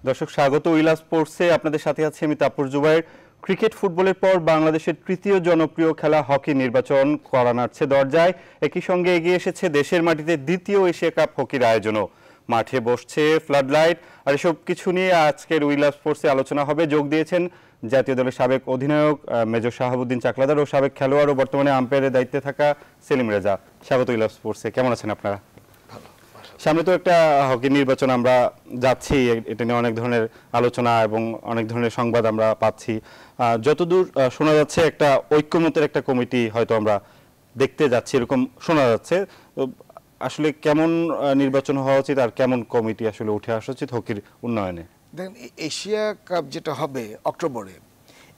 দর্শক স্বাগত উইলা স্পোর্টসে আপনাদের সাথে আছি আমি তাপর জুবাইর। ক্রিকেট ফুটবলের পর বাংলাদেশের তৃতীয় জনপ্রিয় খেলা হকি নির্বাচন করা নাড়ছে দরজায়। একই সঙ্গে এগিয়ে এসেছে দেশের মাটিতে দ্বিতীয় এশিয়া কাপ হকির আয়োজনও। মাঠে বসছে ফ্লাড লাইট। আর এসব কিছু নিয়ে আজকের উইলা স্পোর্টসে আলোচনা হবে। যোগ দিয়েছেন জাতীয় দলের সাবেক অধিনায়ক মেজর শাহাবুদ্দিন চাকলাদার ও সাবেক খেলোয়াড় ও বর্তমানে আম্পায়ারের দায়িত্বে থাকা সেলিম রেজা। স্বাগত উইলা স্পোর্টসে, কেমন আছেন আপনারা? সামনে তো একটা হকি নির্বাচন আমরা যাচ্ছি, এটা নিয়ে অনেক ধরনের আলোচনা এবং অনেক ধরনের সংবাদ আমরা পাচ্ছি। যতদূর শোনা যাচ্ছে একটা ঐক্যমতের একটা কমিটি হয়তো আমরা দেখতে যাচ্ছি, এরকম শোনা যাচ্ছে। আসলে কেমন নির্বাচন হওয়া উচিত আর কেমন কমিটি আসলে উঠে আসা উচিত হকির উন্নয়নে? দেখেন, এশিয়া কাপ যেটা হবে অক্টোবরে,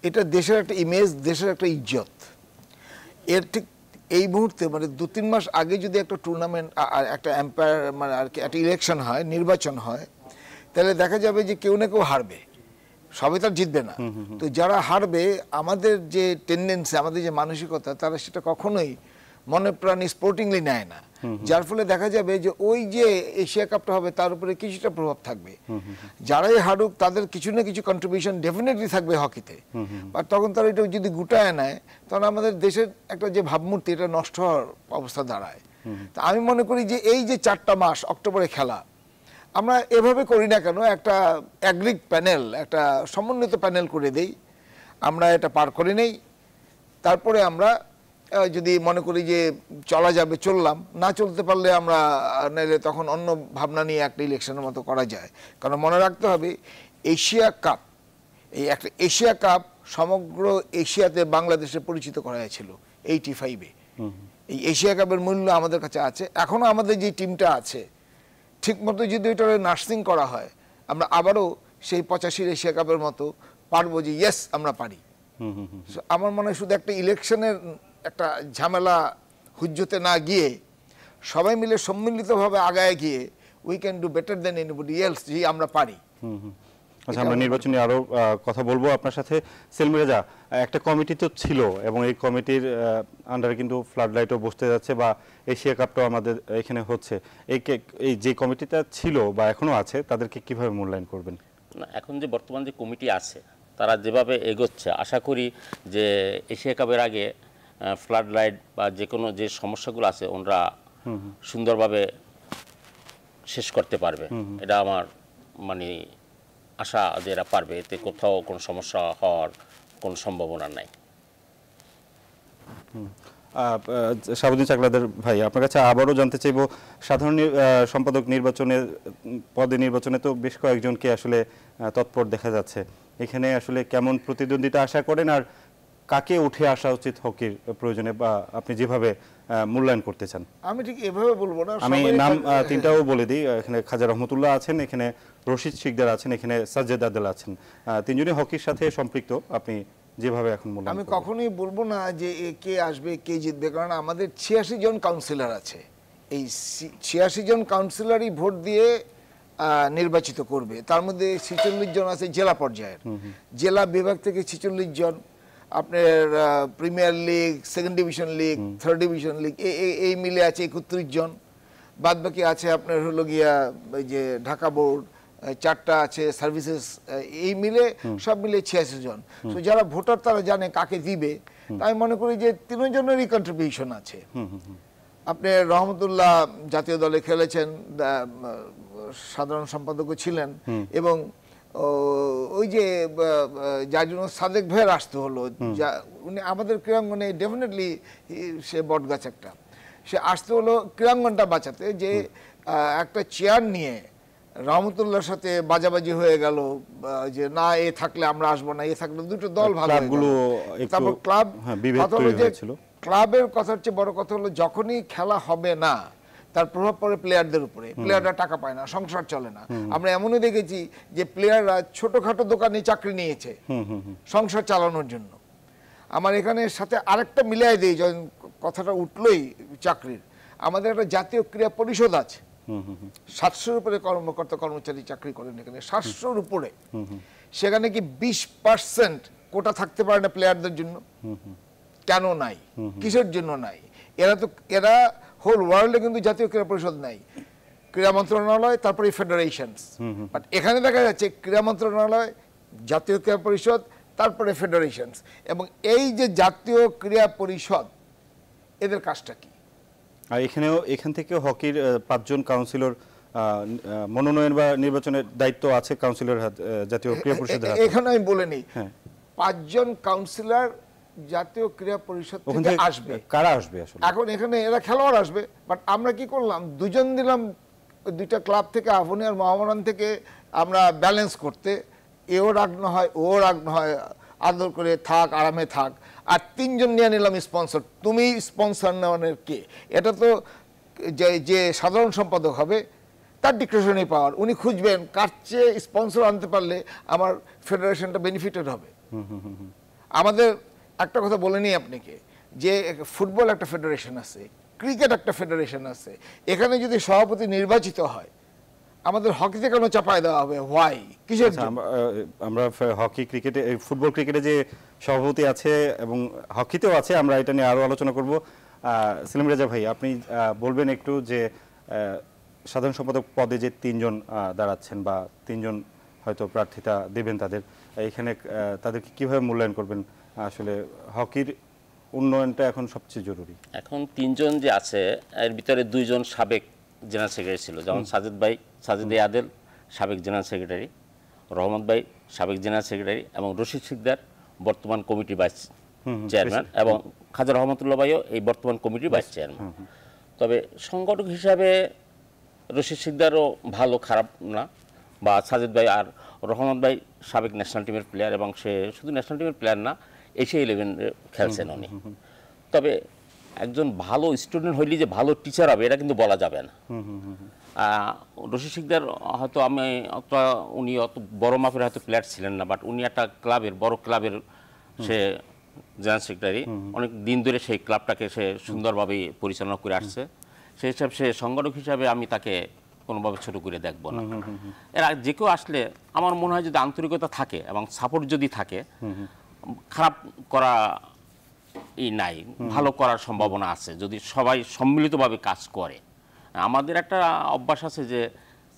এটা দেশের একটা ইমেজ, দেশের একটা ইজ্জত। এর ঠিক এই মুহূর্তে মানে 2-3 মাস আগে যদি একটা টুর্নামেন্ট, একটা এম্পায়ার মানে আর কি একটা ইলেকশন হয়, নির্বাচন হয়, তাহলে দেখা যাবে যে কেউ না কেউ হারবে, সবাই তার জিতবে না। তো যারা হারবে, আমাদের যে টেন্ডেন্সি, আমাদের যে মানসিকতা, তারা সেটা কখনোই মনে প্রাণী স্পোর্টিংলি নেয় না। যার ফলে দেখা যাবে যে ওই যে এশিয়া কাপটা হবে তার উপরে কিছুটা প্রভাব থাকবে। যারাই হারুক তাদের কিছু না কিছু কন্ট্রিবিউশন ডেফিনেটলি থাকবে হকিতে। আর তখন তারা এটা যদি গুটায় নেয়, তখন আমাদের দেশের একটা যে ভাবমূর্তি, এটা নষ্ট হওয়ার অবস্থা দাঁড়ায়। তা আমি মনে করি যে এই যে 4টা মাস অক্টোবরে খেলা, আমরা এভাবে করি না কেন, একটা অ্যাগ্রিক প্যানেল, একটা সমন্বিত প্যানেল করে দেই, আমরা এটা পার করে নেই। তারপরে আমরা যদি মনে করি যে চলা যাবে, চললাম, না চলতে পারলে আমরা নাইলে তখন অন্য ভাবনা নিয়ে একটা ইলেকশনের মতো করা যায়। কারণ মনে রাখতে হবে, এশিয়া কাপ, এই একটা এশিয়া কাপ সমগ্র এশিয়াতে বাংলাদেশে পরিচিত করা হয়েছিল 85-এ। এই এশিয়া কাপের মূল্য আমাদের কাছে আছে। এখনও আমাদের যে টিমটা আছে, ঠিকমতো যদি এটা নার্সিং করা হয়, আমরা আবারও সেই 85-র এশিয়া কাপের মতো পারবো, যে ইয়েস আমরা পারি। আমার মনে হয় শুধু একটা ইলেকশনের একটা ঝামেলা হুজ্জতে না গিয়ে সবাই মিলে সম্মিলিতভাবে আগায় গিয়ে we can do better then anybody else, যে আমরা পারি। আচ্ছা, আমরা নির্বাচনী আরো কথা বলবো আপনার সাথে। সেলিম রেজা, একটা কমিটি তো ছিল এবং এই কমিটির আন্ডারে কিন্তু ফ্লাড লাইটও বসতে যাচ্ছে বা এশিয়া কাপটাও আমাদের এখানে হচ্ছে। এই যে কমিটিটা ছিল বা এখনো আছে, তাদেরকে কিভাবে মূল্যায়ন করবেন? না, এখন যে বর্তমান যে কমিটি আছে, তারা যেভাবে এগোচ্ছে, আশা করি যে এশিয়া কাপের আগে ফ্লাড লাইট বা যে কোনো যে সমস্যাগুলো আছে ওনারা সুন্দরভাবে শেষ করতে পারবে। এটা আমার মানে আশা যে এরা পারবে, এতে কোথাও কোনো সমস্যা হওয়ার কোনো সম্ভাবনা নাই। শাহাবুদ্দিন চাকলাদার ভাই, আপনার কাছে আবারও জানতে চাইব, সাধারণ সম্পাদক নির্বাচনের পদে নির্বাচনে তো বেশ কয়েকজনকে আসলে তৎপর দেখা যাচ্ছে। এখানে আসলে কেমন প্রতিদ্বন্দ্বিতা আশা করেন আর কাকে উঠে আসা উচিত হকির প্রয়োজনে, বা আপনি যেভাবে মূল্যায়ন করতে চান? আমি ঠিক এভাবে বলবো না, আমি নাম তিনটাও বলে দিই। এখানে খাজা রহমতুল্লাহ আছেন, এখানে রশিদ শিকদার আছেন, এখানে সাজ্জেদ আদেল আছেন। তিনজনই হকির সাথে সম্পৃক্ত। আপনি যেভাবে এখন মূল্যায়ন, আমি কখনোই বলবো না যে কে আসবে কে জিতবে, কারণ আমাদের 86 জন কাউন্সিলর আছে। এই 86 জন কাউন্সিলরই ভোট দিয়ে নির্বাচিত করবে। তার মধ্যে 46 জন আছে জেলা পর্যায়ের, জেলা বিভাগ থেকে 46 জন, আপনার premier league, second division league, third division league, এই মিলে আছে 31 জন। বাদ বাকি আছে আপনার হলো গিয়া ওই যে ঢাকা বোর্ড, 4টা আছে সার্ভিসেস, এই মিলে সব মিলে 86 জন। তো যারা ভোটার তারা জানে কাকে দিবে। আমি মনে করি যে 3 জনেরই কন্ট্রিবিউশন আছে। আপনি রহমতুল্লাহ জাতীয় দলে খেলেছেন, সাধারণ সম্পাদকও ছিলেন, এবং ওই যে যার জন্য সাদেক ভাইয়ের আসতে হলো, উনি আমাদের ক্রীড়াঙ্গনে ডেফিনেটলি সে বটগাছ একটা, সে আসতে হলো ক্রীড়াঙ্গনটা বাঁচাতে। যে একটা চেয়ার নিয়ে রহমতুল্লাহর সাথে বাজাবাজি হয়ে গেল যে না এ থাকলে আমরা আসবো না, এ থাকলে দুটো দল ভালো হয়ে গেল। তারপর ক্লাব, কথা হলো যে ক্লাবের কথার চেয়ে বড় কথা হলো যখনই খেলা হবে না তার প্রভাব পড়ে প্লেয়ারদের উপরে। প্লেয়াররা টাকা পায় না, সংসার চলে না। আমরা এমনই দেখেছি যে প্লেয়াররা ছোটখাটো দোকানে চাকরি নিয়েছে সংসার চালানোর জন্য। আমার এখানে সাথে আরেকটা মিলাই দেই, যখন কথাটা উঠলোই চাকরির, আমাদের একটা জাতীয় ক্রীড়া পরিষদ আছে, 700-র উপরে কর্মকর্তা কর্মচারী চাকরি করেন এখানে, 700-র উপরে। সেখানে কি 20% কোটা থাকতে পারে না প্লেয়ারদের জন্য? কেন নাই? কিসের জন্য নাই? এরা হোল ওয়ার্ল্ডে কিন্তু জাতীয় ক্রীড়া পরিষদ নাই। ক্রীড়া মন্ত্রণালয়, তারপরে ফেডারেশনস। বাট এখানে দেখা যাচ্ছে ক্রীড়া মন্ত্রণালয়, জাতীয় ক্রীড়া পরিষদ, তারপরে ফেডারেশনস। এবং এই যে জাতীয় ক্রীড়া পরিষদ, এদের কাজটা কি? আর এখান থেকেও হকির 5 জন কাউন্সিলর মনোনয়ন বা নির্বাচনের দায়িত্ব আছে কাউন্সিলর জাতীয় ক্রীড়া পরিষদের হাতে। এখানে আমি বলে নিই, হ্যাঁ, 5 জন কাউন্সিলর জাতীয় ক্রীড়া পরিষদ ওখান থেকে থেকে আসবে। কারা আসবে আসলে? এখন এখানে এরা খেলোয়াড় আসবে, বাট আমরা কি করলাম, 2 জন দিলাম 2টা ক্লাব থেকে, আফনি আর মহামরান থেকে, আমরা ব্যালেন্স করতে। এও রাগ না হয়, ও রাগ না হয়, আদর করে থাক, আরামে থাক। আর 3 জন নিয়ে নিলাম স্পন্সর। তুমি স্পন্সর নেওয়ানের কে? এটা তো যে সাধারণ সম্পাদক হবে তার ডিসক্রিশনারি পাওয়ার। উনি খুঁজবেন কার চেয়ে স্পন্সর আনতে পারলে আমার ফেডারেশনটা বেনিফিটেড হবে। আমাদের একটা কথা বলে নিই আপনাকে, যে ফুটবল একটা ফেডারেশন আছে, ক্রিকেট একটা ফেডারেশন আছে। এখানে যদি সভাপতি নির্বাচিত হয়, আমাদের হকিতে কেন চাপায় দেওয়া হবে? হোয়াই? কিসের জন্য? আমরা হকি, ক্রিকেটে, ফুটবল, ক্রিকেটে যে সভাপতি আছে এবং হকিতেও আছে, আমরা এটা নিয়ে আরো আলোচনা করব। সেলিম রেজা ভাই, আপনি বলবেন একটু যে সাধারণ সম্পাদক পদে যে 3 জন দাঁড়াচ্ছেন বা 3 জন হয়তো প্রার্থিতা দেবেন, এখানে তাদেরকে কিভাবে মূল্যায়ন করবেন? আসলে হকির উন্নয়নটা এখন সবচেয়ে জরুরি। এখন 3 জন যে আছে, এর ভিতরে 2 জন সাবেক জেনারেল সেক্রেটারি ছিল, যেমন সাজিদ আদেল সাবেক জেনারেল সেক্রেটারি, রহমত ভাই সাবেক জেনারেল সেক্রেটারি, এবং রশিদ সিকদার বর্তমান কমিটি ভাইস চেয়ারম্যান, এবং খাজা রহমতুল্লাহ ভাইও এই বর্তমান কমিটির ভাইস চেয়ারম্যান। তবে সংগঠক হিসাবে রশিদ সিকদারও ভালো, খারাপ না, বা সাজিদ ভাই আর রহমত ভাই সাবেক ন্যাশনাল টিমের প্লেয়ার, এবং সে শুধু ন্যাশনাল টিমের প্লেয়ার না, এশিয়া 11 খেলছেন উনি। তবে একজন ভালো স্টুডেন্ট হইলে যে ভালো টিচার হবে এটা কিন্তু বলা যাবে না। রশিদ সিকদার হয়তো উনি অত বড় মাপের হয়তো প্লেয়ার ছিলেন না, বাট উনি একটা বড় ক্লাবের সে জেনারেল সেক্রেটারি, অনেক দিন ধরে সেই ক্লাবটাকে সে সুন্দরভাবে পরিচালনা করে আসছে। সেই হিসাবে সে সংগঠক হিসাবে আমি তাকে কোনোভাবে ছোট করে দেখব না। এর যে কেউ আসলে আমার মনে হয় যদি আন্তরিকতা থাকে এবং সাপোর্ট যদি থাকে, খারাপ করা নাই, ভালো করার সম্ভাবনা আছে যদি সবাই সম্মিলিতভাবে কাজ করে। আমাদের একটা অভ্যাস আছে যে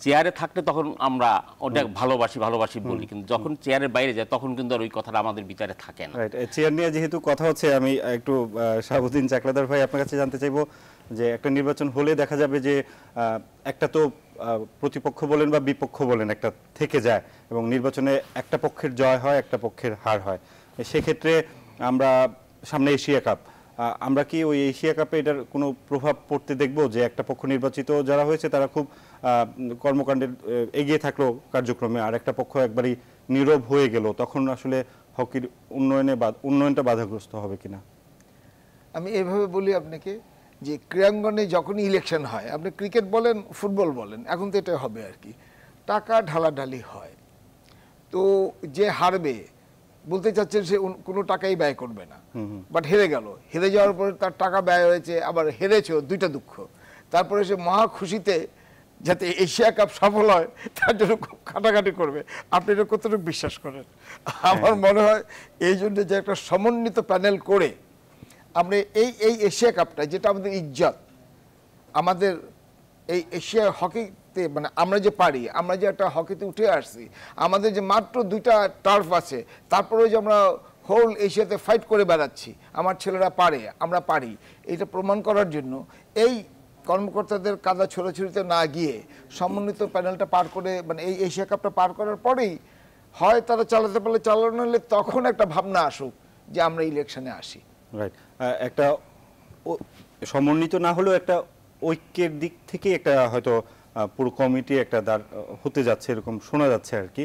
চেয়ারে থাকলে তখন আমরা ওটা ভালোবাসি বলি, কিন্তু যখন চেয়ারের বাইরে যায় তখন কিন্তু আর ওই কথাটা আমাদের ভিতরে থাকে না। চেয়ার নিয়ে যেহেতু কথা হচ্ছে, আমি একটু শাহাবুদ্দিন চাকলাদার ভাই আপনার কাছে জানতে চাইবো যে একটা নির্বাচন হলে দেখা যাবে যে একটা তো প্রতিপক্ষ বলেন বা বিপক্ষ বলেন একটা থেকে যায়, এবং নির্বাচনে একটা পক্ষের জয় হয়, একটা পক্ষের হার হয়। সেক্ষেত্রে আমরা সামনে এশিয়া কাপ, আমরা কি ওই এশিয়া কাপে এটার কোনো প্রভাব পড়তে দেখবো যে একটা পক্ষ নির্বাচিত যারা হয়েছে তারা খুব কর্মকাণ্ডের এগিয়ে থাকলো কার্যক্রমে, আর একটা পক্ষ একবারই নীরব হয়ে গেল, তখন আসলে হকির উন্নয়নটা বাধাগ্রস্ত হবে কিনা? আমি এভাবে বলি আপনাকে, যে ক্রীড়াঙ্গনে যখনই ইলেকশন হয়, আপনি ক্রিকেট বলেন, ফুটবল বলেন, এখন তো এটা হবে আর কি, টাকা ঢালাঢালি হয়। তো যে হারবে বলতে চাচ্ছেন সে কোনো টাকাই ব্যয় করবে না, বাট হেরে গেল, হেরে যাওয়ার পরে তার টাকা ব্যয় হয়েছে, আবার হেরেছেও, 2টা দুঃখ। তারপরে সে মহা খুশিতে যাতে এশিয়া কাপ সফল হয় তার জন্য খুব খাটাখাটি করবে। আপনি এটা কতটুকু বিশ্বাস করেন? আমার মনে হয় এই জন্য যে একটা সমন্বিত প্যানেল করে আমরা এই এশিয়া কাপটা, যেটা আমাদের ইজ্জত, আমাদের এই এশিয়া হকিতে, মানে আমরা যে পারি, আমরা যে একটা হকিতে উঠে আসছি, আমাদের যে মাত্র 2টা টার্ফ আছে, তারপরেও যে আমরা হোল এশিয়াতে ফাইট করে বেড়াচ্ছি, আমার ছেলেরা পারে, আমরা পারি, এটা প্রমাণ করার জন্য এই কর্মকর্তাদের কাদা ছোড়াছুড়িতে না গিয়ে সমন্বিত প্যানেলটা পার করে, মানে এই এশিয়া কাপটা পার করার পরেই হয় তারা চালাতে পারলে চালানো হলে তখন একটা ভাবনা আসুক যে আমরা ইলেকশনে আসি। রাইট, একটা সমন্বিত না হলেও একটা ঐক্যের দিক থেকে একটা হয়তো পুরো কমিটি একটা হতে যাচ্ছে, এরকম শোনা যাচ্ছে আর কি।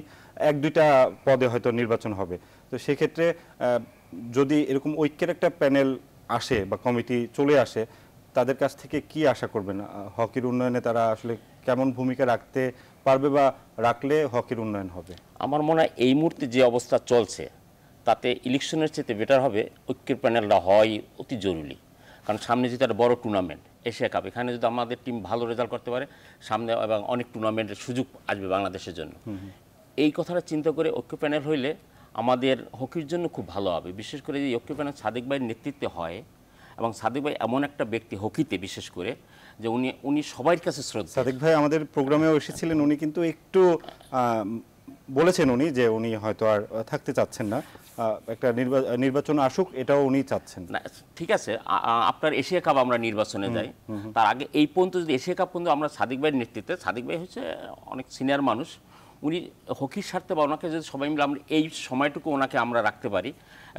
1-2টা পদে হয়তো নির্বাচন হবে। তো সেক্ষেত্রে যদি এরকম ঐক্যের একটা প্যানেল আসে বা কমিটি চলে আসে, তাদের কাছ থেকে কি আশা করবেন? হকির উন্নয়নে তারা আসলে কেমন ভূমিকা রাখতে পারবে বা রাখলে হকির উন্নয়ন হবে? আমার মনে হয় এই মুহূর্তে যে অবস্থা চলছে তাতে ইলেকশনের চেয়ে বেটার হবে ঐক্যের প্যানেলটা হয় অতি জরুরি। কারণ সামনে যেটা একটা বড় টুর্নামেন্ট এশিয়া কাপ, এখানে যদি আমাদের টিম ভালো রেজাল্ট করতে পারে সামনে, এবং অনেক টুর্নামেন্টের সুযোগ আসবে বাংলাদেশের জন্য, এই কথাটা চিন্তা করে ঐক্য প্যানেল হইলে আমাদের হকির জন্য খুব ভালো হবে। বিশেষ করে যে ঐক্য প্যানেল সাদিক ভাইয়ের নেতৃত্বে হয়, এবং সাদিক ভাই এমন একটা ব্যক্তি হকিতে বিশেষ করে যে উনি সবার কাছে শ্রদ্ধা। সাদিক ভাই আমাদের প্রোগ্রামেও এসেছিলেন, উনি কিন্তু একটু বলেছেন উনি যে উনি হয়তো আর থাকতে চাচ্ছেন না, একটা নির্বাচন আসুক এটাও উনি চাচ্ছেন না। ঠিক আছে, আপনার এশিয়া কাপ আমরা নির্বাচনে যাই, তার আগে এই পর্যন্ত যদি এশিয়া কাপ পর্যন্ত আমরা সাদিক ভাইয়ের নেতৃত্বে, সাদিক ভাই হচ্ছে অনেক সিনিয়র মানুষ, উনি হকির স্বার্থে বা ওনাকে যদি সবাই মিলে আমরা এই সময়টুকু ওনাকে আমরা রাখতে পারি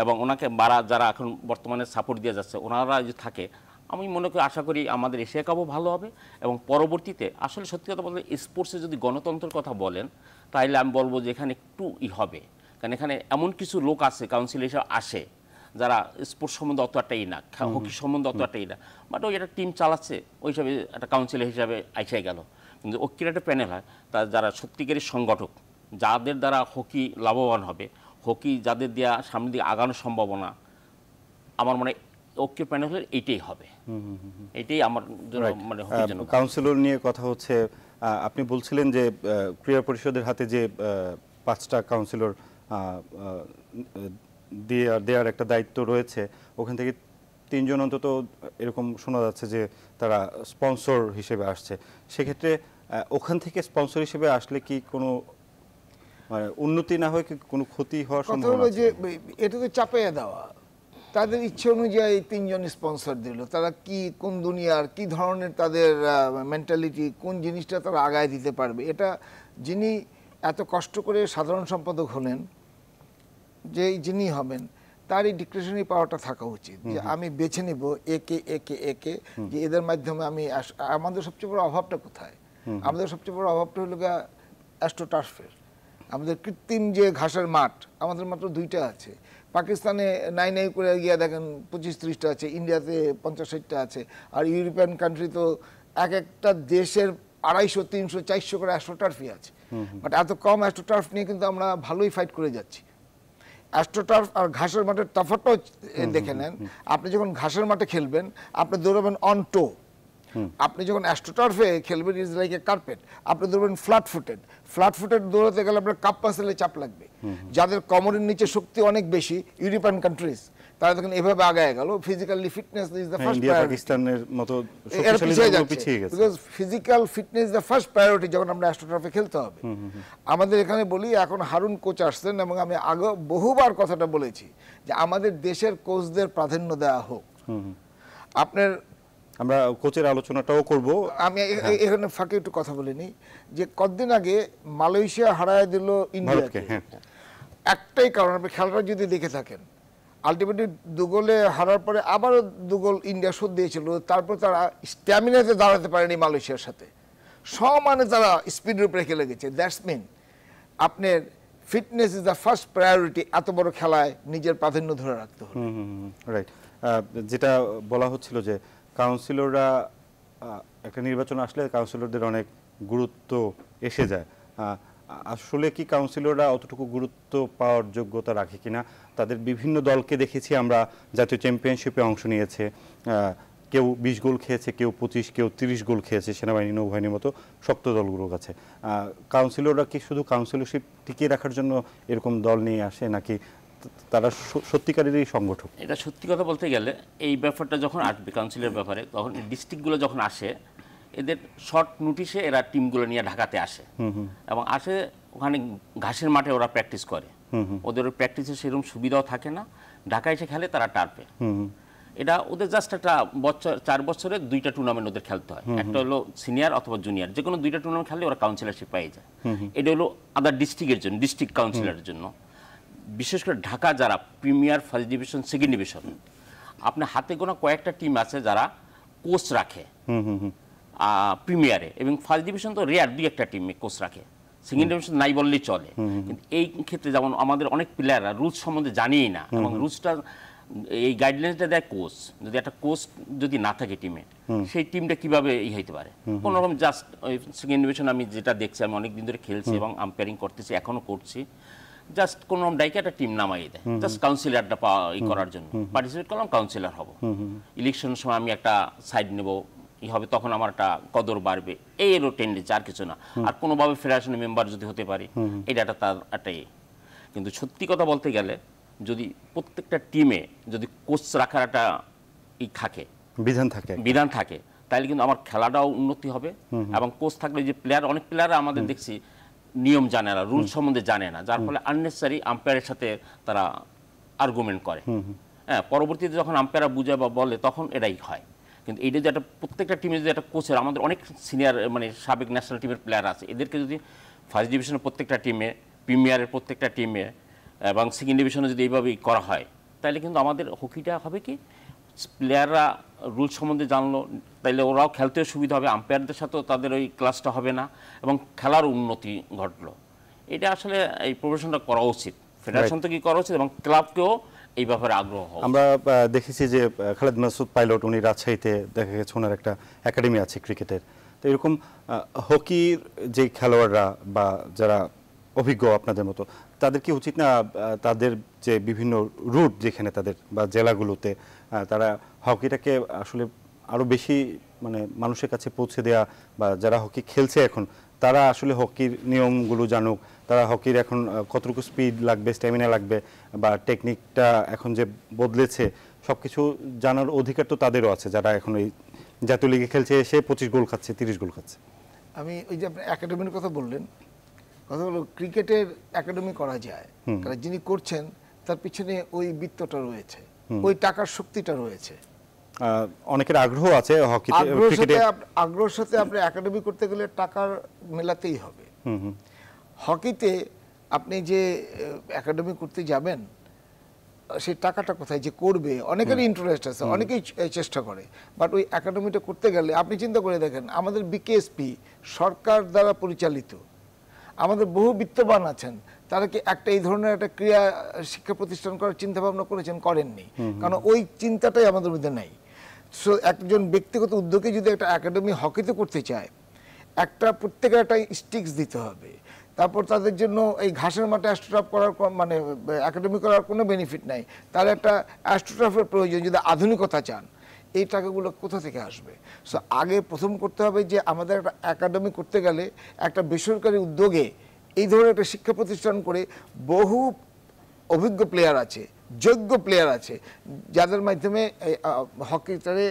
এবং ওনাকে যারা এখন বর্তমানে সাপোর্ট দিয়ে যাচ্ছে ওনারা যদি থাকে, আমি মনে করি আশা করি আমাদের এশিয়া কাপও ভালো হবে এবং পরবর্তীতে আসলে সত্যি কথা বলতে স্পোর্টসে যদি গণতন্ত্রের কথা বলেন তাহলে আমি বলবো যে এখানে একটু হবে, কারণ এখানে এমন কিছু লোক আছে কাউন্সিল হিসেবে আসে যারা স্পোর্টস সম্বন্ধে অত একটাই না, হকি সম্বন্ধে অত একটাই না, বাট ওই একটা টিম চালাচ্ছে ওই হিসাবে একটা কাউন্সিলর হিসাবে আইসাই গেল। কিন্তু ঐক্যের একটা প্যানেল হয়, তার যারা সত্যিকারের সংগঠক, যাদের দ্বারা হকি লাভবান হবে, হকি যাদের দেওয়া সামনের দিকে আগানোর সম্ভাবনা, আমার মনে ঐক্যের প্যানেলের এইটাই হবে, এইটাই আমার জন্য মানে হকির জন্য। কাউন্সিলর নিয়ে কথা হচ্ছে, আপনি বলছিলেন যে ক্রীড়া পরিষদের হাতে যে 5টা কাউন্সিলর দেওয়ার একটা দায়িত্ব রয়েছে, ওখান থেকে 3জন অন্তত এরকম শোনা যাচ্ছে যে তারা স্পন্সর হিসেবে আসছে। সেক্ষেত্রে ওখান থেকে স্পন্সর হিসেবে আসলে কি কোনো উন্নতি না হয়, কি কোনো ক্ষতি হওয়ার কথা সম্ভাবনা হলো আছে? যে এটা তো চাপিয়ে দেওয়া, তাদের ইচ্ছে অনুযায়ী 3জন স্পন্সর দিল, তারা কি কোন দুনিয়ার কি ধরনের তাদের মেন্টালিটি, কোন জিনিসটা তারা আগায় দিতে পারবে, এটা যিনি এত কষ্ট করে সাধারণ সম্পাদক হলেন, যিনি হবেন তারই ডিসক্রিশনারি পাওয়ারটা থাকা উচিত যে আমি বেছে নিব একে একে একে, যে এদের মাধ্যমে আমি আমাদের সবচেয়ে বড় অভাবটা কোথায়? আমাদের সবচেয়ে বড় অভাবটা হলো অ্যাস্ট্রোটার্ফের। আমাদের কৃত্রিম যে ঘাসের মাঠ আমাদের মাত্র 2টা আছে, পাকিস্তানে নাই করে গিয়ে দেখেন 25-30টা আছে, ইন্ডিয়াতে 50-60টা আছে, আর ইউরোপিয়ান কান্ট্রি তো এক একটা দেশের 250, 300, 400 করে অ্যাস্ট্রোটার্ফই আছে। বাট এত কম অ্যাস্ট্রোটার্ফ নিয়ে কিন্তু আমরা ভালোই ফাইট করে যাচ্ছি। অ্যাস্ট্রোটার্ফ আর ঘাসের মাঠের তফাৎটাও দেখে নেন, আপনি যখন ঘাসের মাঠে খেলবেন আপনি দৌড়াবেন অন টো, আপনি যখন অ্যাস্ট্রোটার্ফে খেলবেন ইজ লাইক এ কার্পেট, আপনি দৌড়বেন ফ্ল্যাট ফুটেড দৌড়াতে গেলে আপনার কাপ মাসেলে চাপ লাগবে। যাদের কোমরের নিচে শক্তি অনেক বেশি, ইউরোপিয়ান কান্ট্রিজ, তারা দেখেন এভাবে আগায় গেল। Physically fitness is the first priority. পাকিস্তানের মতো এরা শক্তিশালী দেশগুলো পিছিয়ে গেছে, because physical fitness the first priority যখন আমরা অ্যাস্ট্রোটার্ফে খেলতে হবে। আমাদের এখানে বলি, এখন হারুন কোচ আসছেন এবং আমি আগে বহুবার কথাটা বলেছি যে আমাদের দেশের কোচদের প্রাধান্য দেওয়া হোক। আপনার আমরা কোচের আলোচনাটাও করব। আমি এখানে ফাঁকে একটু কথা বলে নিই যে কতদিন আগে মালয়েশিয়া হারায় দিল ইন্ডিয়াকে, একটাই কারণ, আপনি খেলাটা যদি দেখে থাকেন, আলটিমেটলি 2 গোলে হারার পরে আবারও 2 গোল ইন্ডিয়া শোধ দিয়েছিল, তারপর তারা স্ট্যামিনাতে দাঁড়াতে পারেনি মালয়েশিয়ার সাথে, সমানে তারা স্পিডের উপরে খেলে গেছে। দ্যাটস মিন আপনার fitness is the first priority. এত বড় খেলায় নিজের প্রাধান্য ধরে রাখতে হবে। রাইট, যেটা বলা হচ্ছিল যে কাউন্সিলররা একটা নির্বাচন আসলে কাউন্সিলরদের অনেক গুরুত্ব এসে যায়, আসলে কি কাউন্সিলররা অতটুকু গুরুত্ব পাওয়ার যোগ্যতা রাখে কিনা? তাদের বিভিন্ন দলকে দেখেছি আমরা, জাতীয় চ্যাম্পিয়নশিপে অংশ নিয়েছে, কেউ 20 গোল খেয়েছে, কেউ 25, কেউ 30 গোল খেয়েছে সেনাবাহিনী নৌবাহিনীর মতো শক্ত দলগুলোর কাছে। কাউন্সিলররা কি শুধু কাউন্সিলরশিপ টিকিয়ে রাখার জন্য এরকম দল নিয়ে আসে, নাকি তারা সত্যিকারেরই সংগঠক? এটা সত্যি কথা বলতে গেলে এই ব্যাপারটা যখন আসবে কাউন্সিলের ব্যাপারে, তখন ডিস্ট্রিক্টগুলো যখন আসে, এদের শর্ট নোটিশে এরা টিমগুলো নিয়ে ঢাকাতে আসে এবং আসে ওখানে ঘাসের মাঠে ওরা প্র্যাকটিস করে। ওদের প্র্যাকটিসের সেরকম সুবিধাও থাকে না, ঢাকা এসে খেলে তারা টার্পে। এটা ওদের জাস্ট একটা বছর 4 বছরে 2টা টুর্নামেন্ট ওদের খেলতে হয়, একটা হলো সিনিয়র অথবা জুনিয়র, যে কোনো 2টা টুর্নামেন্ট খেলে ওরা কাউন্সিলরশিপ পেয়ে যায়। এটা হলো আদার ডিস্ট্রিক্টের জন্য, ডিস্ট্রিক্ট কাউন্সিলরের জন্য। বিশেষ করে ঢাকা যারা premier, first division, second division, আপনার হাতে গোনা কয়েকটা টিম আছে যারা কোচ রাখে প্রিমিয়ারে, এবং ফার্স্ট ডিভিশন তো রেয়ার 2-1টা টিম কোচ রাখে, সেকেন্ড ডিভিশন নাই বললেই চলে। কিন্তু এই ক্ষেত্রে যেমন আমাদের অনেক প্লেয়াররা রুলস সম্বন্ধে জানিই না, এবং রুলসটা এই গাইডলাইন্সটা দেয় কোচ। যদি একটা কোচ যদি না থাকে টিমে, সেই টিমটা কিভাবে হইতে পারে? কোনো রকম জাস্ট ওই সেকেন্ড ডিভিশন আমি যেটা দেখছি, আমি অনেক দিন ধরে খেলছি এবং আম্পায়ারিং করতেছি, এখনো করছি, জাস্ট কোনো রকম ডাইকে একটা টিম নামাই দেয় জাস্ট কাউন্সিলরটা করার জন্য। পার্টিসিপেট করলাম, কাউন্সিলর হব, ইলেকশনের সময় আমি একটা সাইড নেব, হবে, তখন আমার একটা কদর বাড়বে, এরও টেন্ডেন্সি, আর কিছু না। আর কোনোভাবে ফেডারেশনের মেম্বার যদি হতে পারি, এটা তার একটাই। কিন্তু সত্যি কথা বলতে গেলে যদি প্রত্যেকটা টিমে যদি কোচ রাখার একটা থাকে, বিধান থাকে, তাহলে কিন্তু আমার খেলাটাও উন্নতি হবে। এবং কোচ থাকলে যে প্লেয়ার, অনেক প্লেয়ার আমাদের দেখছি নিয়ম জানে না, রুল সম্বন্ধে জানে না, যার ফলে আননেসেসারি আম্পায়ারের সাথে তারা আর্গুমেন্ট করে। হ্যাঁ, পরবর্তীতে যখন আম্পায়াররা বুঝায় বা বলে তখন এটাই হয়। কিন্তু এইটা যে একটা প্রত্যেকটা টিমে যদি একটা কোচের, আমাদের অনেক সিনিয়র মানে সাবেক ন্যাশনাল টিমের প্লেয়ার আছে, এদেরকে যদি ফার্স্ট ডিভিশনের প্রত্যেকটা টিমে, প্রিমিয়ারের প্রত্যেকটা টিমে এবং সেকেন্ড ডিভিশনে যদি এইভাবেই করা হয়, তাহলে কিন্তু আমাদের হকিটা হবে কি, প্লেয়াররা রুল সম্বন্ধে জানলো, তাইলে ওরাও খেলতেও সুবিধা হবে, আম্পায়ারদের সাথেও তাদের ওই ক্লাসটা হবে না, এবং খেলার উন্নতি ঘটলো। এটা আসলে এই প্রফেশনটা করা উচিত, ফেডারেশন থেকে করা উচিত, এবং ক্লাবকেও এই ব্যাপারে আগ্রহ হওয়া। আমরা দেখেছি যে খালেদ মাসুদ পাইলট, উনি রাজশাহীতে দেখা গেছে ওনার একটা একাডেমি আছে ক্রিকেটের। তো এরকম হকির যে খেলোয়াড়রা বা যারা অভিজ্ঞ আপনাদের মতো, তাদের কি উচিত না তাদের যে বিভিন্ন রুট যেখানে তাদের বা জেলাগুলোতে তারা হকিটাকে আসলে আরো বেশি মানে মানুষের কাছে পৌঁছে দেওয়া, বা যারা হকি খেলছে এখন তারা আসলে হকির নিয়মগুলো জানুক, তারা হকির এখন কতটুকু স্পিড লাগবে, স্ট্যামিনা লাগবে, বা টেকনিকটা এখন যে বদলেছে সবকিছু জানার অধিকার তো তাদেরও আছে, যারা এখন এই জাতীয় লিগে খেলছে, এসে 25 গোল খাচ্ছে, 30 গোল খাচ্ছে। আমি ওই যে আপনি একাডেমির কথা বললেন, কথা হলো ক্রিকেটের একাডেমি করা যায়, কারণ যিনি করছেন তার পিছনে ওই বৃত্তটা রয়েছে, ওই টাকার শক্তিটা রয়েছে, অনেকের আগ্রহ আছে হকিতে, আগ্রহের সাথে আপনি একাডেমি করতে গেলে টাকার মেলাতেই হবে। হকিতে আপনি যে একাডেমি করতে যাবেন, সেই টাকাটা কোথায় যে করবে, অনেকেরই ইন্টারেস্ট আছে, অনেকেই চেষ্টা করে, বাট ওই একাডেমিটা করতে গেলে আপনি চিন্তা করে দেখেন, আমাদের বিকেএসপি সরকার দ্বারা পরিচালিত, আমাদের বহু বিত্তবান আছেন, তারা কি একটা এই ধরনের একটা ক্রিয়া শিক্ষা প্রতিষ্ঠান করার চিন্তা ভাবনা করেছেন? করেননি, কারণ ওই চিন্তাটাই আমাদের মধ্যে নাই। সো একজন ব্যক্তিগত উদ্যোগে যদি একটা একাডেমি হকিতে করতে চায়, একটা প্রত্যেকের একটা স্টিক্স দিতে হবে, তারপর তাদের জন্য এই ঘাসের মাঠে অ্যাস্ট্রোটাফ করার মানে একাডেমি করার কোনো বেনিফিট নাই, তার একটা অ্যাস্ট্রোটাফের প্রয়োজন যদি আধুনিকতা চান। এই টাকাগুলো কোথা থেকে আসবে? সো আগে প্রথম করতে হবে যে আমাদের একটা একাডেমি করতে গেলে একটা বেসরকারি উদ্যোগে এই ধরনের একটা শিক্ষা প্রতিষ্ঠান করে বহু অভিজ্ঞ প্লেয়ার আছে, যোগ্য প্লেয়ার আছে, যাদের মাধ্যমে হকিটারে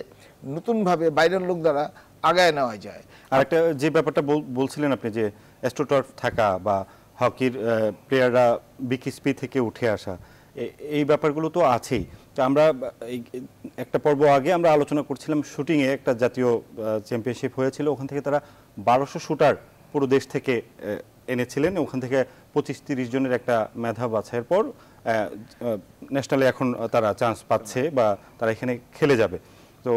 নতুনভাবে বাইরের লোক দ্বারা আগায় নেওয়া যায়। আর একটা যে ব্যাপারটা বলছিলেন আপনি, যে অ্যাস্ট্রোটার্ফ থাকা বা হকির প্লেয়াররা বিকিএসপি থেকে উঠে আসা, এই ব্যাপারগুলো তো আছেই। তো আমরা একটা পর্ব আগে আমরা আলোচনা করছিলাম, শুটিংয়ে একটা জাতীয় চ্যাম্পিয়নশিপ হয়েছিল, ওখান থেকে তারা 1200 শুটার পুরো দেশ থেকে এনেছিলেন, ওখান থেকে 25-30 জনের একটা মেধা বাছাইয়ের পর ন্যাশনালে এখন তারা চান্স পাচ্ছে বা তারা এখানে খেলে যাবে। তো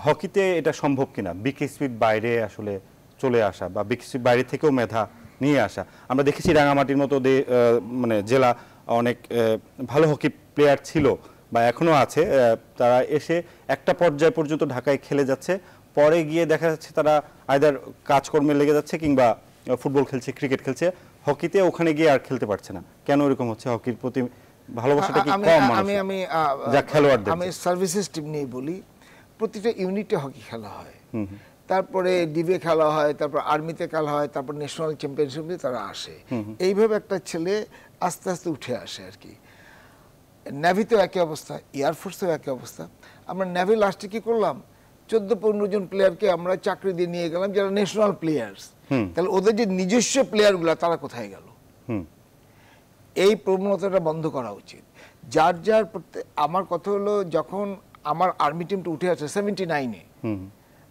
হকিতে এটা সম্ভব কিনা, বিকেএসপির বাইরে আসলে চলে আসা বা বিকেএসপির বাইরে থেকেও মেধা নিয়ে আসা? আমরা দেখেছি রাঙামাটির মতো মানে জেলা অনেক ভালো হকি প্লেয়ার ছিল বা এখনো আছে, তারা এসে একটা পর্যায় পর্যন্ত ঢাকায় খেলে যাচ্ছে, পরে গিয়ে দেখা যাচ্ছে তারা আইদার কাজকর্মে লেগে যাচ্ছে কিংবা ফুটবল খেলছে, ক্রিকেট খেলছে, হকিতে ওখানে গিয়ে আর খেলতে পারছে না। কেন এরকম হচ্ছে? হকির প্রতি ভালোবাসাটা কি কম? যা খেলোয়াড়দের, আমি সার্ভিসেস টিম নিয়ে বলি, প্রতিটা ইউনিটে হকি খেলা হয়, তারপরে ডিবে খেলা হয়, তারপর আর্মিতে খেলা হয়, তারপর ন্যাশনাল চ্যাম্পিয়নশিপে তারা আসে। এইভাবে একটা ছেলে আস্তে আস্তে উঠে আসে আর কি। নেভিতেও একই অবস্থা, এয়ারফোর্সেও একই অবস্থা। আমরা নেভি লাস্টে কি করলাম, 14-15 জন প্লেয়ারকে আমরা চাকরি দিয়ে নিয়ে গেলাম যারা ন্যাশনাল প্লেয়ার্স। তাহলে ওদের যে নিজস্ব প্লেয়ারগুলো তারা কোথায় গেল? এই প্রবণতাটা বন্ধ করা উচিত। যার যার আমার কথা হলো, যখন আমার আর্মি টিমটা উঠে আসে 79-এ,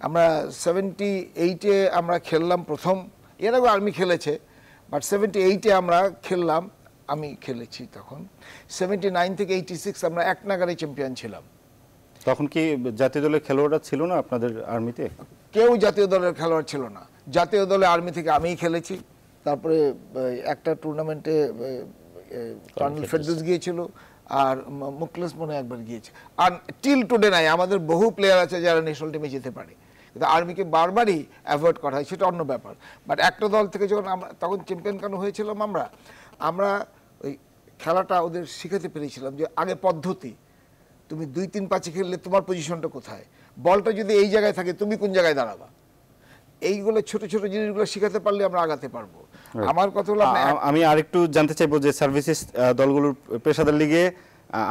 আমরা 78-এ আমরা খেললাম প্রথম, এর আগে আর্মি খেলেছে, বাট 78-এ আমরা খেললাম, আমি খেলেছি তখন। 79 থেকে 86 আমরা এক নাগারে চ্যাম্পিয়ন ছিলাম। তখন কি জাতীয় দলের খেলোয়াড়রা ছিল না আপনাদের আর্মিতে? কেউ জাতীয় দলের খেলোয়াড় ছিল না। জাতীয় দলে আর্মি থেকে আমিই খেলেছি, তারপরে একটা টুর্নামেন্টে কর্নেল ফেরদৌস গিয়েছিল, আর মুখলেস মনে একবার গিয়েছে। আর টিল টুডে নাই, আমাদের বহু প্লেয়ার আছে যারা ন্যাশনাল টিমে যেতে পারে, কিন্তু আর্মিকে বারবারই অ্যাভয়েড করা হয়, সেটা অন্য ব্যাপার। বাট একটা দল থেকে যখন আমরা তখন চ্যাম্পিয়ন কেন হয়েছিলাম, আমরা ওই খেলাটা ওদের শিখাতে পেরেছিলাম যে আগে পদ্ধতি, তুমি 2-3-5 খেললে তোমার পজিশনটা কোথায়, বলটা যদি এই জায়গায় থাকে তুমি কোন জায়গায় দাঁড়াবা, এইগুলো ছোট ছোট জিনিসগুলো শিখাতে পারলে আমরা আগাতে পারবো। আমার কথা হলো, আমি আরেকটু জানতে চাইবো যে সার্ভিসেস দলগুলোর পেশাদার লিগে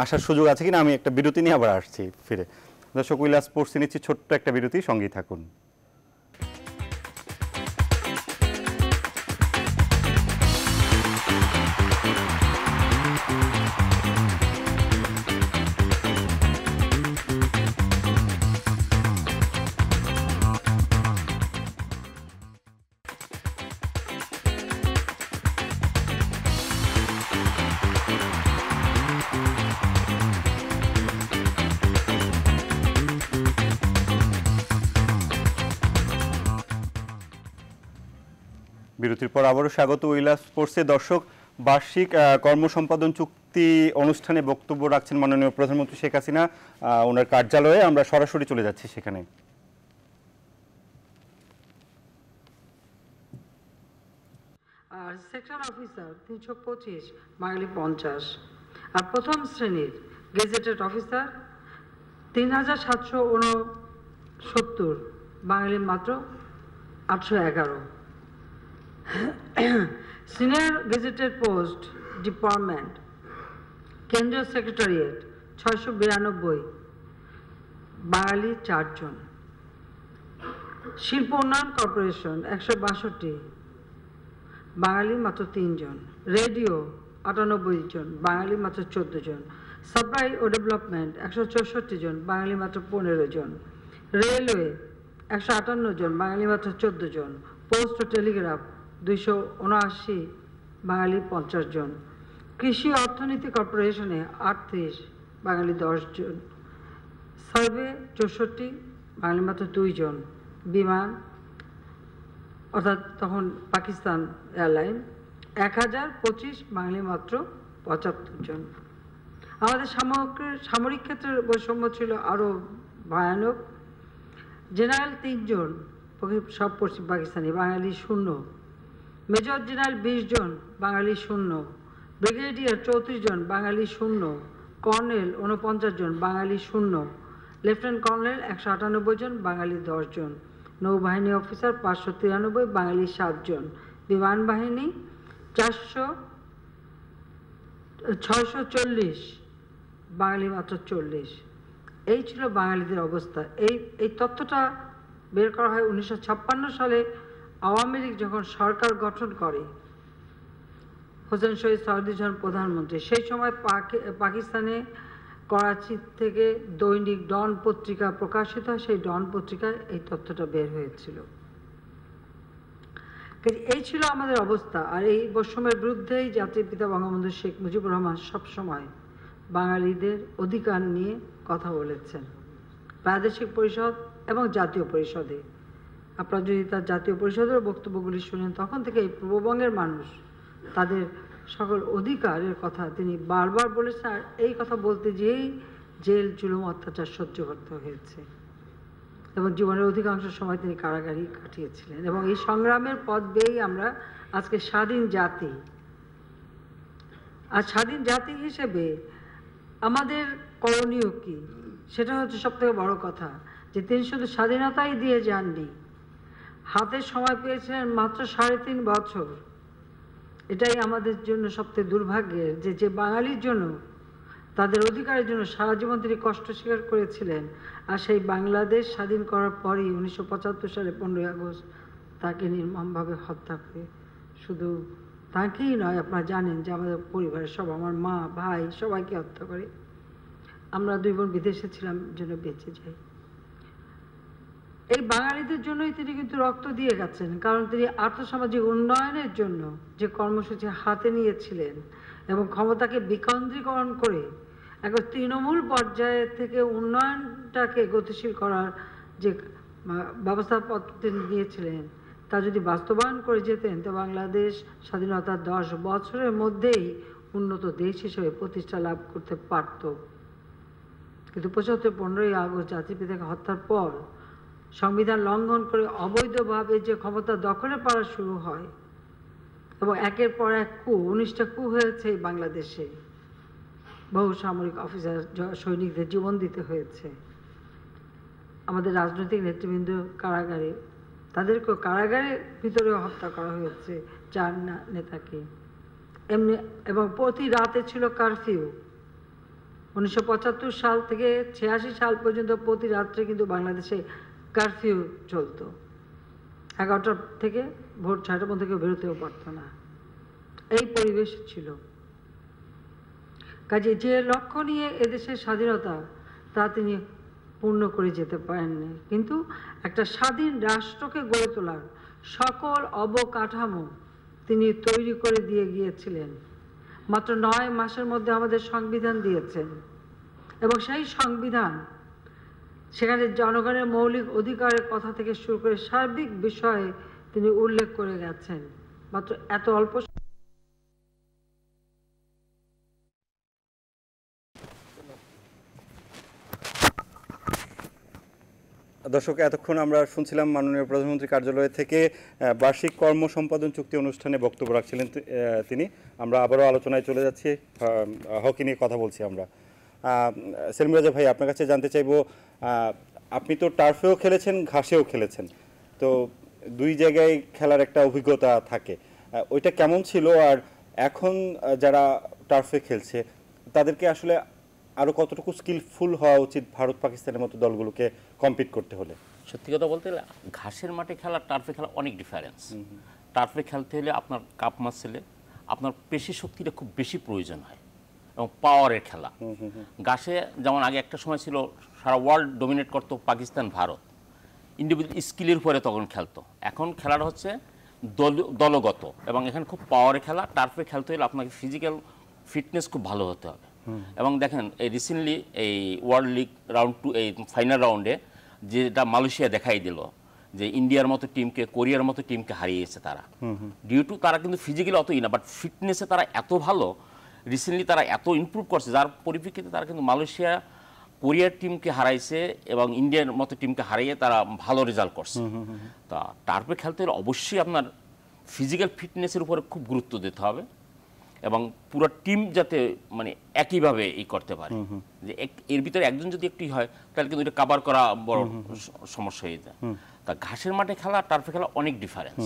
আসার সুযোগ আছে কিনা। আমি একটা বিরতি নিয়ে আবার আসছি ফিরে। দর্শক, উইলা স্পোর্টসে নিচ্ছি ছোট্ট একটা বিরতি, সঙ্গেই থাকুন। বিরতির পর আবারও স্বাগত উইলা স্পোর্টসে। দর্শক, বার্ষিক কর্মসম্পাদন চুক্তি অনুষ্ঠানে বক্তব্য রাখছেন মাননীয় প্রধানমন্ত্রী শেখ হাসিনা ওনার কার্যালয়ে। আমরা সরাসরি চলে যাচ্ছি সেখানে। আর সেকশন অফিসার 325, বাঙালি 50। আর প্রথম শ্রেণীর গেজেটেড অফিসার 3769, বাঙালি মাত্র 811। সিনিয়র গেজেটেড পোস্ট ডিপার্টমেন্ট কেন্দ্রীয় সেক্রেটারিয়েট 692, বাঙালি 4 জন। শিল্প উন্নয়ন কর্পোরেশন 162, বাঙালি মাত্র 3 জন। রেডিও 98 জন, বাঙালি মাত্র 14 জন। সাপ্লাই ও ডেভেলপমেন্ট 164 জন, বাঙালি মাত্র 15 জন। রেলওয়ে 158 জন, বাঙালি মাত্র 14 জন। পোস্ট ও টেলিগ্রাফ 279, বাঙালি 50 জন। কৃষি অর্থনীতি কর্পোরেশনে 38, বাঙালি 10 জন। সার্ভে 64, বাঙালি মাত্র 2 জন। বিমান অর্থাৎ তখন পাকিস্তান এয়ারলাইন 1025, বাঙালি মাত্র 75 জন। আমাদের সামরিক ক্ষেত্রের বৈষম্য ছিল আরও ভয়ানক। জেনারেল 3 জন, সব পশ্চিম পাকিস্তানি, বাঙালি 0। মেজর জেনারেল 20 জন, বাঙালি 0। ব্রিগেডিয়ার 34 জন, বাঙালি 0। কর্নেল 49 জন, বাঙালি 0। লেফটেন্যান্ট কর্নেল 198 জন, বাঙালি 10 জন। নৌবাহিনী অফিসার 593, বাঙালি 7 জন। বিমান বাহিনী 640, বাঙালি মাত্র 40। এই ছিল বাঙালিদের অবস্থা। এই তথ্যটা বের করা হয় 1956 সালে আওয়ামী লীগ যখন সরকার গঠন করে, হোসেন শহীদ সোহরাওয়ার্দী যখন প্রধানমন্ত্রী। সেই সময় পাকিস্তানে করাচি থেকে দৈনিক ডন পত্রিকা প্রকাশিত হয়। সেই ডন পত্রিকায় এই তথ্যটা বের হয়েছিল। এই ছিল আমাদের অবস্থা। আর এই বৈষম্যের বিরুদ্ধেই জাতির পিতা বঙ্গবন্ধু শেখ মুজিবুর রহমান সবসময় বাঙালিদের অধিকার নিয়ে কথা বলেছেন, প্রাদেশিক পরিষদ এবং জাতীয় পরিষদে। আপনারা যদি তার জাতীয় পরিষদের বক্তব্যগুলি শুনেন, তখন থেকে এই পূর্ববঙ্গের মানুষ তাদের সকল অধিকারের কথা তিনি বারবার বলেছেন। আর এই কথা বলতে যেই জেল, জুলুম, অত্যাচার সহ্য করতে হয়েছে এবং জীবনের অধিকাংশ সময় তিনি কারাগারেই কাটিয়েছিলেন। এবং এই সংগ্রামের পথ বেয়েই আমরা আজকে স্বাধীন জাতি। আর স্বাধীন জাতি হিসেবে আমাদের করণীয় কি, সেটা হচ্ছে সবথেকে বড় কথা, যে তিনি শুধু স্বাধীনতাই দিয়ে যাননি, হাতে সময় পেয়েছিলেন মাত্র 3.5 বছর। এটাই আমাদের জন্য সবথেকে দুর্ভাগ্যের, যে বাঙালির জন্য, তাদের অধিকারের জন্য সারা জীবন তিনি কষ্ট স্বীকার করেছিলেন। আর সেই বাংলাদেশ স্বাধীন করার পরই 1975 সালে 15ই আগস্ট তাকে নির্মমভাবে হত্যা করে, শুধু তাকেই নয়, আপনারা জানেন যে আমাদের পরিবারের সব, আমার মা, ভাই, সবাইকে হত্যা করে। আমরা 2 বোন বিদেশে ছিলাম, জন্য বেঁচে যাই। এই বাঙালিদের জন্যই তিনি কিন্তু রক্ত দিয়ে গেছেন, কারণ তিনি আর্থসামাজিক উন্নয়নের জন্য যে কর্মসূচি হাতে নিয়েছিলেন এবং ক্ষমতাকে বিকেন্দ্রীকরণ করে একবার তৃণমূল পর্যায়ে থেকে উন্নয়নটাকে গতিশীল করার যে ব্যবস্থাপত্র তিনি নিয়েছিলেন, তা যদি বাস্তবায়ন করে যেতেন, তো বাংলাদেশ স্বাধীনতার 10 বছরের মধ্যেই উন্নত দেশ হিসেবে প্রতিষ্ঠা লাভ করতে পারত। কিন্তু 15ই আগস্ট জাতির পিতাকে হত্যার পর সংবিধান লঙ্ঘন করে অবৈধভাবে যে ক্ষমতা দখলে পাওয়া শুরু হয় এবং একের পর এক 19টা কূপ হয়েছে বাংলাদেশে। বহু সামরিক অফিসার, সৈনিকদের জীবন দিতে হয়েছে। আমাদের রাজনৈতিক নেতৃবৃন্দ কারাগারে, তাদেরকেও কারাগারের ভিতরেও হত্যা করা হয়েছে 4 নেতাকে। এমনি এবং প্রতি রাতে ছিল কারফিউ। 1975 সাল থেকে 86 সাল পর্যন্ত প্রতি রাত্রে কিন্তু বাংলাদেশে কারফিউ চলতো, 11টা থেকে ভোর 6টার মধ্যে কেউ বেরোতেও পারতো না, এই পরিবেশ ছিল। কাজে যে লক্ষ্য নিয়ে এদেশের স্বাধীনতা তা তিনি পূর্ণ করে যেতে পারেননি, কিন্তু একটা স্বাধীন রাষ্ট্রকে গড়ে তোলার সকল অবকাঠামো তিনি তৈরি করে দিয়ে গিয়েছিলেন। মাত্র 9 মাসের মধ্যে আমাদের সংবিধান দিয়েছেন, এবং সেই সংবিধান সেখানে জনগণের মৌলিক অধিকারের কথা থেকে শুরু করে সার্বিক বিষয়ে তিনি উল্লেখ করে গেছেন। মাত্র এত অল্প দর্শক, এতক্ষণ আমরা শুনছিলাম মাননীয় প্রধানমন্ত্রী কার্যালয় থেকে বার্ষিক কর্ম সম্পাদন চুক্তি অনুষ্ঠানে বক্তব্য রাখছিলেন তিনি। আমরা আবারও আলোচনায় চলে যাচ্ছি, হকি নিয়ে কথা বলছি আমরা। সেলিম রাজা ভাই, আপনার কাছে জানতে চাইবো, আপনি তো টার্ফেও খেলেছেন, ঘাসেও খেলেছেন, তো দুই জায়গায় খেলার একটা অভিজ্ঞতা থাকে, ওইটা কেমন ছিল? আর এখন যারা টার্ফে খেলছে তাদেরকে আসলে আরো কতটুকু স্কিলফুল হওয়া উচিত ভারত পাকিস্তানের মতো দলগুলোকে কম্পিট করতে হলে? সত্যি কথা বলতে গেলে ঘাসের মাঠে খেলা টার্ফে খেলা অনেক ডিফারেন্স। টার্ফে খেলতে হলে আপনার কাপ মাসেলে আপনার পেশি শক্তিটা খুব বেশি প্রয়োজন হয় এবং পাওয়ারের খেলা। ঘাসে যেমন আগে একটা সময় ছিল সারা ওয়ার্ল্ড ডমিনেট করতো পাকিস্তান, ভারত ইন্ডিভিজুয়াল স্কিলের উপরে তখন খেলতো। এখন খেলাটা হচ্ছে দলগত এবং এখানে খুব পাওয়ারের খেলা। টার্ফে খেলতে হলে আপনাকে ফিজিক্যাল ফিটনেস খুব ভালো হতে হবে। এবং দেখেন এই রিসেন্টলি এই ওয়ার্ল্ড লিগ রাউন্ড 2 এই ফাইনাল রাউন্ডে যেটা মালয়েশিয়া দেখাই দিল যে ইন্ডিয়ার মতো টিমকে, কোরিয়ার মতো টিমকে হারিয়েছে তারা। ডিউ টু তারা কিন্তু ফিজিক্যালি অতই না, বাট ফিটনেসে তারা এত ভালো, রিসেন্টলি তারা এত ইমপ্রুভ করছে যার পরিপ্রেক্ষিতে তারা কিন্তু মালয়েশিয়া, কোরিয়ার টিমকে হারাইছে এবং ইন্ডিয়ার মতো টিমকে হারিয়ে তারা ভালো রেজাল্ট করছে। তা টার্ফে খেলতে হলে অবশ্যই আপনার ফিজিক্যাল ফিটনেসের উপরে খুব গুরুত্ব দিতে হবে এবং পুরো টিম যাতে মানে একইভাবে এই করতে পারে, যে এর ভিতরে একজন যদি একটি হয় তাহলে কিন্তু এটা কাভার করা বড় সমস্যা হয়ে যায়। তা ঘাসের মাঠে খেলা টার্ফে খেলা অনেক ডিফারেন্স।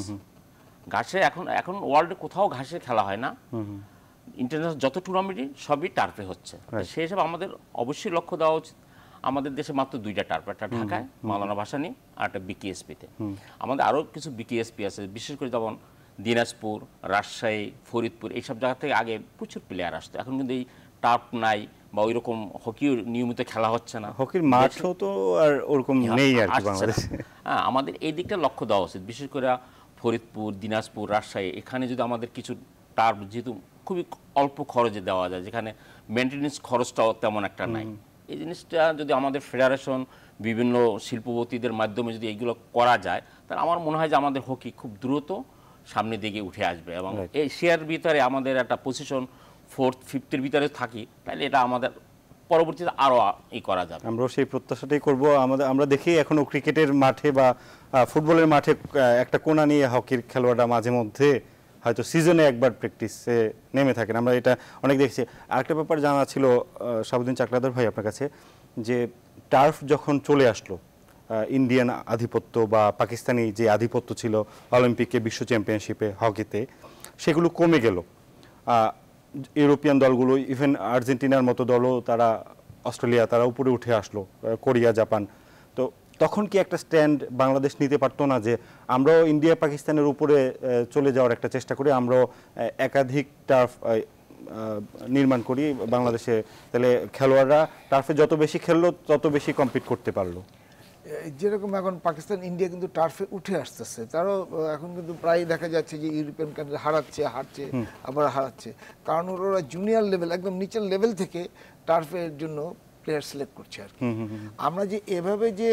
ঘাসে এখন ওয়ার্ল্ডে কোথাও ঘাসে খেলা হয় না, ইন্টারন্যাশনাল যত টুর্নামেন্টই সবই টার্ফে হচ্ছে। সেই হিসাবে আমাদের অবশ্যই লক্ষ্য দেওয়া উচিত। আমাদের দেশে মাত্র 2টা টার্ফ, একটা ঢাকায় মাওলানা ভাসানী আর একটা বিকেএসপিতে। আমাদের আরও কিছু বিকেএসপি আছে, বিশেষ করে যেমন দিনাজপুর, রাজশাহী, ফরিদপুর, এইসব জায়গা থেকে আগে প্রচুর প্লেয়ার আসতো। এখন কিন্তু এই টার্ফ নাই বা ওই রকম হকিও নিয়মিত খেলা হচ্ছে না, হকির মাঠও তো আর ওরকম নেই আর কি বাংলাদেশে। হ্যাঁ, আমাদের এই দিকটা লক্ষ্য দেওয়া উচিত, বিশেষ করে ফরিদপুর, দিনাজপুর, রাজশাহী, এখানে যদি আমাদের কিছু টার্ফ যেহেতু খুবই অল্প খরচে দেওয়া যায়, যেখানে মেনটেন্যান্স খরচটাও তেমন একটা নাই, এই জিনিসটা যদি আমাদের ফেডারেশন বিভিন্ন শিল্পপতিদের মাধ্যমে যদি এইগুলো করা যায়, তাহলে আমার মনে হয় যে আমাদের হকি খুব দ্রুত সামনের দিকে উঠে আসবে এবং এশিয়ার ভিতরে আমাদের একটা পজিশন 4th 5th ভিতরে থাকি, তাহলে এটা আমাদের পরবর্তীতে আরও ই করা যাবে। আমরাও সেই প্রত্যাশাটাই করব। আমরা দেখি এখনো ক্রিকেটের মাঠে বা ফুটবলের মাঠে একটা কোণা নিয়ে হকির খেলোয়াড়রা মাঝে মধ্যে হয়তো সিজনে একবার প্র্যাকটিসে নেমে থাকেন, আমরা এটা অনেক দেখছি। আরেকটা ব্যাপার জানা ছিল শাহাবুদ্দিন চাকলাদার ভাই আপনার কাছে, যে টার্ফ যখন চলে আসলো, ইন্ডিয়ান আধিপত্য বা পাকিস্তানি যে আধিপত্য ছিল অলিম্পিকে, বিশ্ব চ্যাম্পিয়নশিপে, হকিতে, সেগুলো কমে গেল। ইউরোপিয়ান দলগুলো, ইভেন আর্জেন্টিনার মতো দলও, তারা, অস্ট্রেলিয়া, তারা উপরে উঠে আসলো, কোরিয়া, জাপান। তো তখন কি একটা স্ট্যান্ড বাংলাদেশ নিতে পারতো না যে আমরাও ইন্ডিয়া পাকিস্তানের উপরে চলে যাওয়ার একটা চেষ্টা করি, আমরাও একাধিক টার্ফ নির্মাণ করি বাংলাদেশে, তাহলে খেলোয়াড়রা টার্ফে যত বেশি খেললো তত বেশি কম্পিট করতে পারলো? যেরকম এখন পাকিস্তান, ইন্ডিয়া কিন্তু টার্ফে উঠে আসতেছে, তারাও এখন কিন্তু প্রায় দেখা যাচ্ছে যে ইউরোপিয়ান কান্ট্রি হারছে আবার হারাচ্ছে, কারণ ওরা জুনিয়র লেভেল, একদম নিচের লেভেল থেকে টার্ফের জন্য প্লেয়ার সিলেক্ট করছে আর কি। আমরা যে এভাবে যে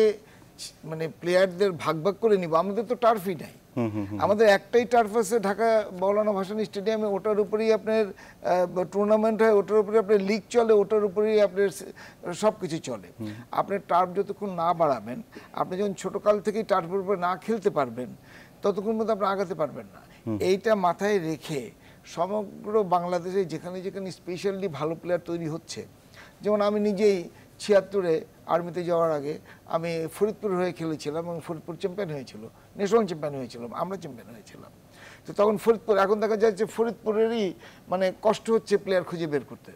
মানে প্লেয়ারদের ভাগ ভাগ করে নিব, আমাদের তো টার্ফই নাই, আমাদের একটাই টার্ফ আছে ঢাকা মাওলানা ভাসানী স্টেডিয়ামে, ওটার উপরেই আপনার টুর্নামেন্ট হয়, ওটার উপরে আপনার লিগ চলে, ওটার উপরেই আপনার সব কিছু চলে। আপনার টার্ফ যতক্ষণ না বাড়াবেন, আপনি যখন ছোটকাল থেকেই টার্ফের উপরে না খেলতে পারবেন, ততক্ষণ মধ্যে আপনি আগাতে পারবেন না। এইটা মাথায় রেখে সমগ্র বাংলাদেশে যেখানে যেখানে স্পেশালি ভালো প্লেয়ার তৈরি হচ্ছে, যেমন আমি নিজেই 76-এ আর্মিতে যাওয়ার আগে আমি ফরিদপুর হয়ে খেলেছিলাম এবং ফরিদপুর চ্যাম্পিয়ন হয়েছিল, ন্যাশনাল চ্যাম্পিয়ন হয়েছিলাম, আমরা চ্যাম্পিয়ন হয়েছিলাম। তো তখন ফরিদপুর, এখন দেখা যাচ্ছে ফরিদপুরেরই মানে কষ্ট হচ্ছে প্লেয়ার খুঁজে বের করতে।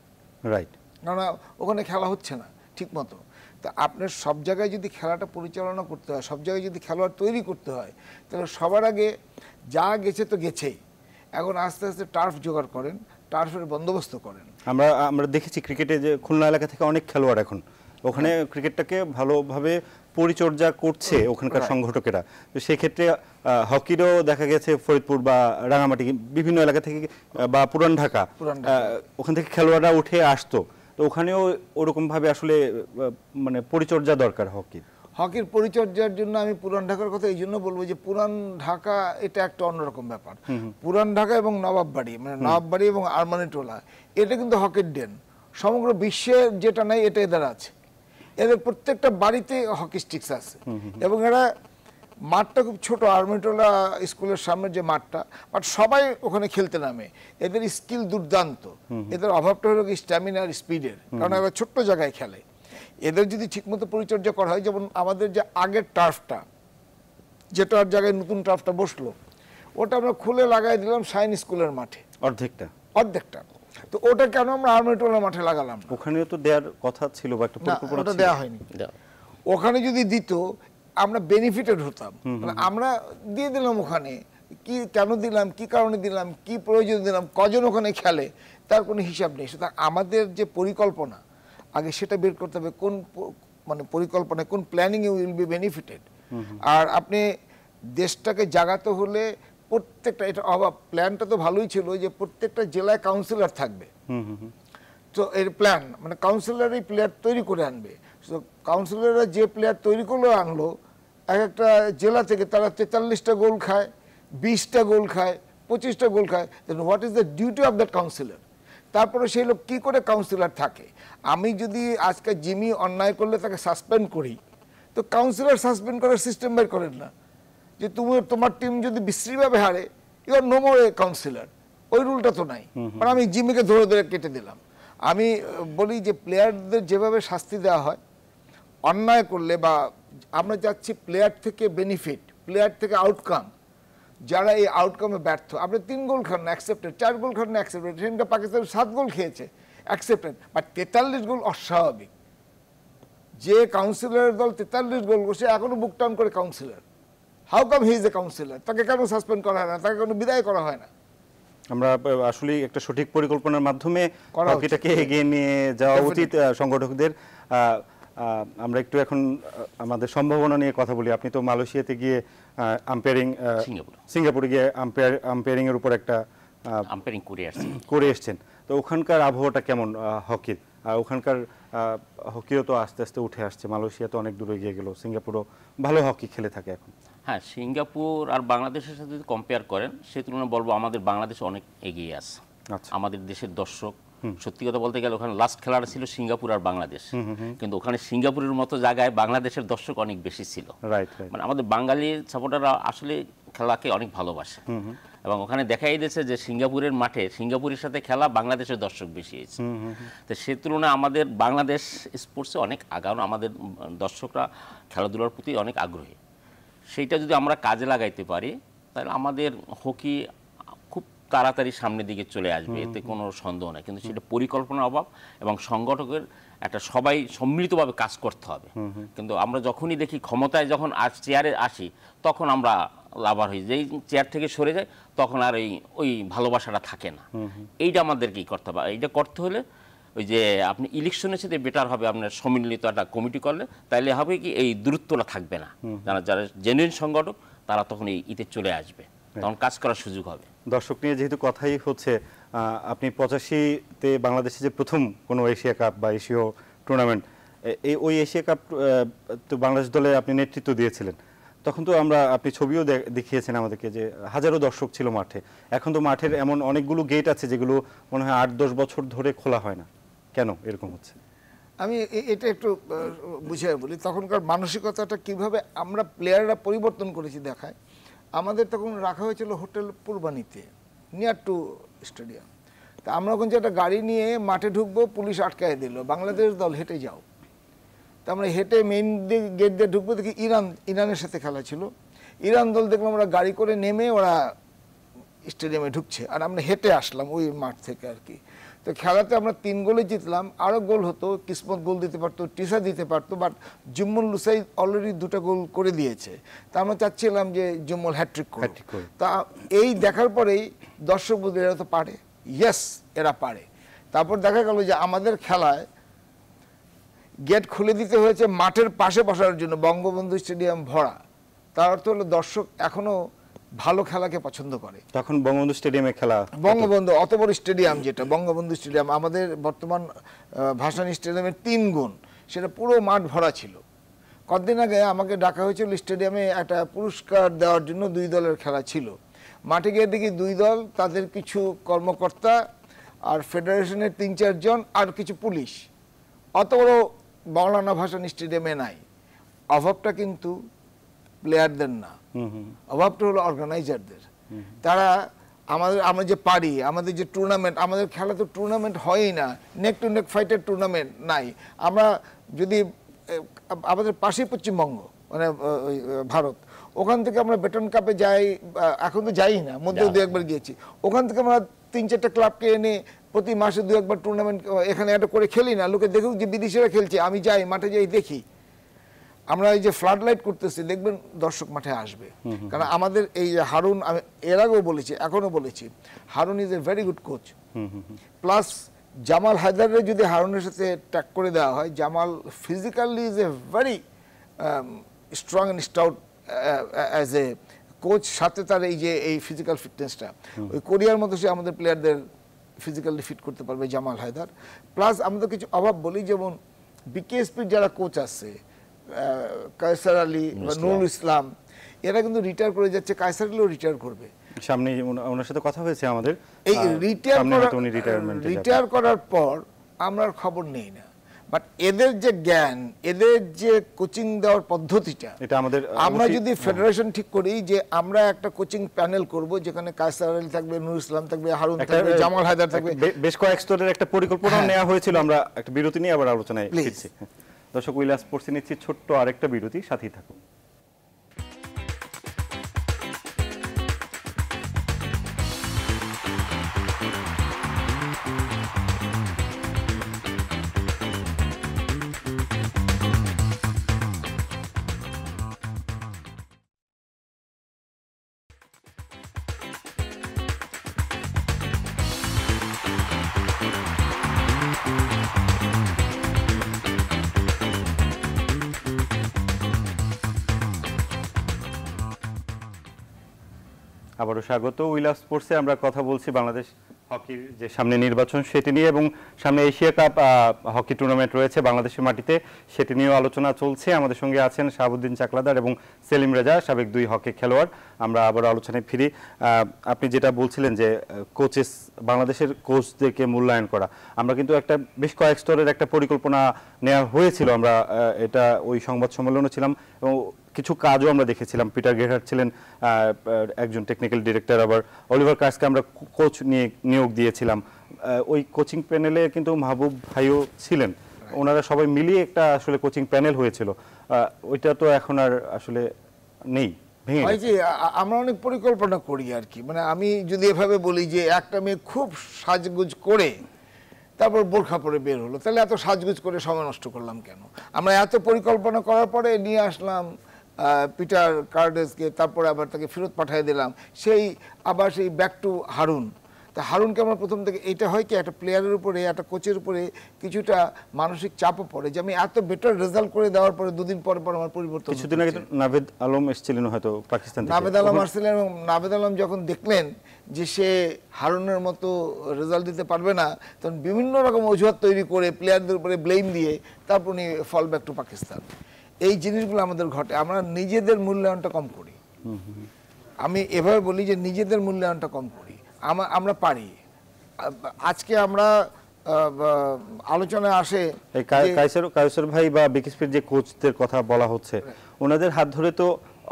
রাইট। কেননা ওখানে খেলা হচ্ছে না ঠিক মতো। তা আপনার সব জায়গায় যদি খেলাটা পরিচালনা করতে হয়, সব জায়গায় যদি খেলোয়াড় তৈরি করতে হয়, তাহলে সবার আগে যা গেছে তো গেছেই, এখন আস্তে আস্তে টার্ফ জোগাড় করেন, টার্ফের বন্দোবস্ত করেন। আমরা দেখেছি ক্রিকেটে যে খুলনা এলাকা থেকে অনেক খেলোয়াড় এখন ওখানে ক্রিকেটটাকে ভালোভাবে পরিচর্যা করছে ওখানকার সংগঠকেরা। তো সেই ক্ষেত্রে হকিরও দেখা গেছে ফরিদপুর বা রাঙামাটি বিভিন্ন এলাকা থেকে বা পুরান ঢাকা ওখান থেকে খেলোয়াড়রা উঠে আসতো। তো ওখানেও ওরকম ভাবে আসলে মানে পরিচর্যা দরকার হকির পরিচর্যার জন্য আমি পুরান ঢাকার কথা এই জন্য বলবো যে পুরান ঢাকা এটা একটা অন্যরকম ব্যাপার। পুরান ঢাকা এবং নবাববাড়ি, মানে নবাববাড়ি এবং আরমানিটোলা, এটা কিন্তু হকির ডেন। সমগ্র বিশ্বে যেটা নাই এটা এদের আছে। এদের প্রত্যেকটা বাড়িতে হকি স্টিক্স আছে এবং এরা মাঠটা খুব ছোট, আরমানিটোলা স্কুলের সামনে যে মাঠটা, বাট সবাই ওখানে খেলতে নামে। এদের স্কিল দুর্দান্ত, এদের অভাবটা হলো স্ট্যামিনা আর স্পিডের, কারণ এরা ছোট্ট জায়গায় খেলে। এদের যদি ঠিকমতো পরিচর্যা করা হয়, যেমন আমাদের যে আগের টার্ফটা, যেটার জায়গায় নতুন টার্ফটা বসলো, ওটা আমরা খুলে লাগাই দিলাম শাইন স্কুলের মাঠে অর্ধেকটা। তো ওটা কেন আমরা আরমানিটোলা মাঠে লাগালাম? ওখানেও তো দেওয়ার কথা ছিল বা একটা পরিকল্পনা ছিল, দেওয়া হয়নি। ওখানে যদি দিত আমরা বেনিফিটেড হতাম। মানে আমরা দিয়ে দিলাম ওখানে, কি কেন দিলাম, কি কারণে দিলাম, কি প্রয়োজন দিলাম, কজন ওখানে খেলে, তার কোনো হিসাব নেই। সুতরাং আমাদের যে পরিকল্পনা আগে সেটা বের করতে হবে, কোন মানে পরিকল্পনা, কোন প্ল্যানিং এ উইল বি বেনিফিটেড। আর আপনি দেশটাকে জাগাতে হলে প্রত্যেকটা, এটা অভাব, প্ল্যানটা তো ভালোই ছিল যে প্রত্যেকটা জেলায় কাউন্সিলর থাকবে। তো এর প্ল্যান মানে কাউন্সিলরই প্লেয়ার তৈরি করে আনবে। কাউন্সিলররা যে প্লেয়ার তৈরি করে আনলো, এক একটা জেলা থেকে তারা 43টা গোল খায়, 20টা গোল খায়, 25টা গোল খায়। Then what is the duty of that councillor? তারপরে সেই লোক কী করে কাউন্সিলর থাকে? আমি যদি আজকে জিমি অন্যায় করলে তাকে সাসপেন্ড করি, তো কাউন্সিলর সাসপেন্ড করার সিস্টেম বের করেন না যে তোমার টিম যদি বিশ্রীভাবে হারে, you are no more a councillor. ওই রুলটা তো নাই, কারণ আমি জিমিকে ধরে ধরে কেটে দিলাম। আমি বলি যে প্লেয়ারদের যেভাবে শাস্তি দেওয়া হয় অন্যায় করলে, বা আমরা যাচ্ছি প্লেয়ার থেকে বেনিফিট, প্লেয়ার থেকে আউটকাম, যারা এই আউটকামে ব্যর্থ, আপনি 3 গোল খান না অ্যাকসেপ্টেড, 4 গোল খান না অ্যাকসেপ্টেড, সেখানটা পাকিস্তান 7 গোল খেয়েছে অ্যাকসেপ্টেড, বাট 43 গোল অস্বাভাবিক। যে কাউন্সিলরের দল 43 গোল করছে এখনো বুক টাউন করে councillor, how come he is a councillor? তাকে কেন সাসপেন্ড করা হয় না, তাকে কোনো বিদায় করা হয় না? আমরা আসলে একটা সঠিক পরিকল্পনার মাধ্যমে হকিটাকে এগিয়ে নিয়ে যাওয়া উচিত সংগঠকদের। আমরা একটু এখন আমাদের সম্ভাবনা নিয়ে কথা বলি। আপনি তো মালয়েশিয়াতে গিয়ে আম্পায়ারিং, সিঙ্গাপুরে গিয়ে আম্পায়ারিং এর উপর একটা আম্পায়ারিং করে এসছেন। তো ওখানকার আবহাওয়াটা কেমন হকির? আর ওখানকার হকিও তো আস্তে আস্তে উঠে আসছে, মালয়েশিয়া তো অনেক দূরে এগিয়ে গেল, সিঙ্গাপুরও ভালো হকি খেলে থাকে এখন। হ্যাঁ, সিঙ্গাপুর আর বাংলাদেশের সাথে যদি কম্পেয়ার করেন, সেই তুলনায় বলবো আমাদের বাংলাদেশ অনেক এগিয়ে আছে। আমাদের দেশের দর্শক, সত্যি কথা বলতে গেলে ওখানে লাস্ট খেলাটা ছিল সিঙ্গাপুর আর বাংলাদেশ, কিন্তু ওখানে সিঙ্গাপুরের মতো জায়গায় বাংলাদেশের দর্শক অনেক বেশি ছিল। মানে আমাদের বাঙালি সাপোর্টাররা আসলে খেলাকে অনেক ভালোবাসে, এবং ওখানে দেখাই দিয়েছে যে সিঙ্গাপুরের মাঠে সিঙ্গাপুরের সাথে খেলা বাংলাদেশের দর্শক বেশি হয়েছে। তো সে তুলনায় আমাদের বাংলাদেশ স্পোর্টসে অনেক আগানো, আমাদের দর্শকরা খেলাধুলার প্রতি অনেক আগ্রহী। সেইটা যদি আমরা কাজে লাগাইতে পারি, তাহলে আমাদের হকি খুব তাড়াতাড়ি সামনের দিকে চলে আসবে, এতে কোনো সন্দেহ নেই। কিন্তু সেটা পরিকল্পনার অভাব এবং সংগঠকের একটা সবাই সম্মিলিতভাবে কাজ করতে হবে। কিন্তু আমরা যখনই দেখি ক্ষমতায় যখন চেয়ারে আসি, তখন আমরা লাভার হই, যেই চেয়ার থেকে সরে যায় তখন আর ওই ভালোবাসাটা থাকে না। এইটা আমাদেরকেই করতে হবে। এইটা করতে হলে ওই যে আপনি ইলেকশনের সাথে বেটার হবে আপনার সম্মিলিত একটা কমিটি করলে, তাইলে হবে কি এই দূরত্বটা থাকবে না। যারা জেনুইন সংগঠক তারা তখন এই ইতে চলে আসবে, তখন কাজ করার সুযোগ হবে। দর্শক নিয়ে যেহেতু কথাই হচ্ছে, আপনি 85-তে বাংলাদেশে যে প্রথম কোনো এশিয়া কাপ বা এশীয় টুর্নামেন্ট, ওই এশিয়া কাপ তো বাংলাদেশ দলে আপনি নেতৃত্ব দিয়েছিলেন। তখন তো আপনি ছবিও দেখিয়েছেন আমাদেরকে যে হাজারো দর্শক ছিল মাঠে। এখন তো মাঠের এমন অনেকগুলো গেট আছে যেগুলো মনে হয় 8-10 বছর ধরে খোলা হয় না। কেন এরকম হচ্ছে? আমি এটা একটু বুঝিয়ে বলি। তখনকার মানসিকতাটা কিভাবে আমরা প্লেয়াররা পরিবর্তন করেছি দেখায়। আমাদের তখন রাখা হয়েছিল হোটেল পূর্বানীতে, নিয়ার টু স্টেডিয়াম। তা আমরা ওখানে একটা গাড়ি নিয়ে মাঠে ঢুকবো, পুলিশ আটকায় দিল, বাংলাদেশ দল হেঁটে যাও। তা আমরা হেঁটে মেইন গেট দিয়ে ঢুকবো, দেখি ইরানের সাথে খেলা ছিল। ইরান দল দেখলাম আমরা গাড়ি করে নেমে ওরা স্টেডিয়ামে ঢুকছে, আর আমরা হেঁটে আসলাম ওই মাঠ থেকে আর কি। তো খেলাতে আমরা 3 গোলে জিতলাম, আরও গোল হতো, কিসমত গোল দিতে পারতো, টিসা দিতে পারতো, বাট জুম্মুল লুসাই অলরেডি 2টা গোল করে দিয়েছে। তা আমরা চাচ্ছিলাম যে জুম্মুল হ্যাট্রিক করুক। তা এই দেখার পরেই দর্শক বলতে এরা তো পারে, ইয়েস এরা পারে। তারপর দেখা গেল যে আমাদের খেলায় গেট খুলে দিতে হয়েছে মাঠের পাশে বসার জন্য, বঙ্গবন্ধু স্টেডিয়াম ভরা। তার অর্থ হলো দর্শক এখনো ভালো খেলাকে পছন্দ করে। তখন বঙ্গবন্ধু স্টেডিয়ামে খেলা, বঙ্গবন্ধু অত বড় স্টেডিয়াম, যেটা বঙ্গবন্ধু স্টেডিয়াম আমাদের বর্তমান ভাসানী স্টেডিয়ামের 3 গুণ, সেটা পুরো মাঠ ভরা ছিল। কতদিন আগে আমাকে ডাকা হয়েছিল স্টেডিয়ামে একটা পুরস্কার দেওয়ার জন্য, 2 দলের খেলা ছিল। মাঠে গিয়ে দেখি 2 দল, তাদের কিছু কর্মকর্তা আর ফেডারেশনের 3-4 জন আর কিছু পুলিশ। অত বড় মাওলানা ভাসানী স্টেডিয়ামে নাই। অভাবটা কিন্তু প্লেয়ারদের না, অভাবটা হলো অর্গানাইজারদের। তারা আমরা যে পারি, আমাদের যে টুর্নামেন্ট, আমাদের খেলা তো টুর্নামেন্ট হয়ই না, নেক টু নেক ফাইটের টুর্নামেন্ট নাই। আমরা যদি আমাদের পাশেই পশ্চিমবঙ্গ, মানে ভারত, ওখান থেকে আমরা বেটন কাপে যাই, এখন তো যাই না, মধ্যে 2-1 গিয়েছি। ওখান থেকে আমরা 3-4টা ক্লাবকে এনে প্রতি মাসে 2-1 টুর্নামেন্ট এখানে একটা করে খেলি না, লোকে দেখুক যে বিদেশিরা খেলছে, আমি যাই মাঠে যাই দেখি। আমরা এই যে ফ্লাড লাইট করতেছি, দেখবেন দর্শক মাঠে আসবে। কারণ আমাদের এই হারুন, আমি এর আগেও বলেছি, এখনো বলেছি, Harun is a very good coach. Plus Jamal হায়দারের যদি হারুনের সাথে ট্যাগ করে দেওয়া হয়, Jamal physically is a very strong and stout as a coach. সাথে তার এই যে এই ফিজিক্যাল ফিটনেসটা, ওই কোরিয়ার মতো সে আমাদের প্লেয়ারদের ফিজিক্যালি ফিট করতে পারবে জামাল হায়দার। প্লাস আমাদের কিছু অভাব বলি, যেমন বিকেএসপির যারা কোচ আছে, কায়সার আলী বা নুরুল ইসলাম, এরা কিন্তু রিটায়ার করে যাচ্ছে, কায়সার আলীও রিটায়ার করবে সামনে। ওনার সাথে কথা হয়েছে আমাদের। এই রিটায়ার করার পর আমরা আর খবর নেই না। বাট এদের যে জ্ঞান, এদের যে কোচিং দেওয়ার পদ্ধতিটা, এটা আমাদের, আমরা যদি ফেডারেশন ঠিক করি যে আমরা একটা কোচিং প্যানেল করব, যেখানে কায়সার আলী থাকবে, নুরুল ইসলাম থাকবে, হারুন থাকবে, জামাল হায়দার থাকবে, বেশ কয়েক স্তরের একটা পরিকল্পনা নেওয়া হয়েছিল। আমরা একটা বিরতি নিয়ে আবার আলোচনায় ফিরছি। দর্শক, উইলাস স্পোর্টসে নিচ্ছি ছোট্ট আরেকটা বিরতি, সাথেই থাকুন। আবারও স্বাগত। উইলাস স্পোর্টসে আমরা কথা বলছি বাংলাদেশ হকির যে সামনে নির্বাচন সেটি নিয়ে, এবং সামনে এশিয়া কাপ হকি টুর্নামেন্ট রয়েছে বাংলাদেশের মাটিতে, সেটি নিয়েও আলোচনা চলছে। আমাদের সঙ্গে আছেন শাহাবুদ্দিন চাকলাদার এবং সেলিম রেজা, সাবেক 2 হকি খেলোয়াড়। আমরা আবার আলোচনায় ফিরি। আপনি যেটা বলছিলেন যে কোচেস, বাংলাদেশের কোচদেরকে মূল্যায়ন করা, আমরা কিন্তু একটা বেশ কয়েক স্তরের একটা পরিকল্পনা নেওয়া হয়েছিল। আমরা এটা ওই সংবাদ সম্মেলনে ছিলাম এবং কিছু কাজও আমরা দেখেছিলাম। পিটার গেরহার্ট ছিলেন একজন টেকনিক্যাল ডিরেক্টর, আবার অলিভার কাসকে আমরা কোচ নিয়োগ দিয়েছিলাম। ওই কোচিং প্যানেলে কিন্তু মাহবুব ভাইও ছিলেন, ওনারা সবাই মিলিয়ে একটা আসলে কোচিং প্যানেল হয়েছিল। ওইটা তো এখন আর আসলে নেই, ভেঙে গেছে। আমরা অনেক পরিকল্পনা করি আর কি, মানে আমি যদি এভাবে বলি যে একটা মেয়ে খুব সাজগুজ করে তারপর বোরখা পরে বের হলো, তাহলে এত সাজগুজ করে সময় নষ্ট করলাম কেন? আমরা এত পরিকল্পনা করার পরে নিয়ে আসলাম পিটার কার্ডেসকে, তারপরে আবার তাকে ফেরত পাঠিয়ে দিলাম, সেই আবার সেই ব্যাক টু হারুন। তা হারুনকে আমরা প্রথম থেকে, এটা হয় কি, একটা প্লেয়ারের উপরে, একটা কোচের উপরে কিছুটা মানসিক চাপও পড়ে যে আমি এত বেটার রেজাল্ট করে দেওয়ার পরে 2 দিন পর আমার পরিবর্তন। কিছুদিন আগে নাভেদ আলম এসেছিলেন হয়তো পাকিস্তান থেকে। নাভেদ আলম আসছিলেন, এবং নাভেদ আলম যখন দেখলেন যে সে হারুনের মতো রেজাল্ট দিতে পারবে না, তখন বিভিন্ন রকম অজুহাত তৈরি করে প্লেয়ারদের উপরে ব্লেম দিয়ে তারপর উনি ফল ব্যাক টু পাকিস্তান। এই জিনিসগুলো আমাদের ঘটে, আমরা নিজেদের মূল্যায়নটা কম করি। আমি এভাবে বলি যে নিজেদের মূল্যায়নটা কম করি। আমরা পারি। আজকে আমরা আলোচনায় আসে কায়সার ভাই বা বিকেএসপির যে কোচদের কথা বলা হচ্ছে, ওনাদের হাত ধরে তো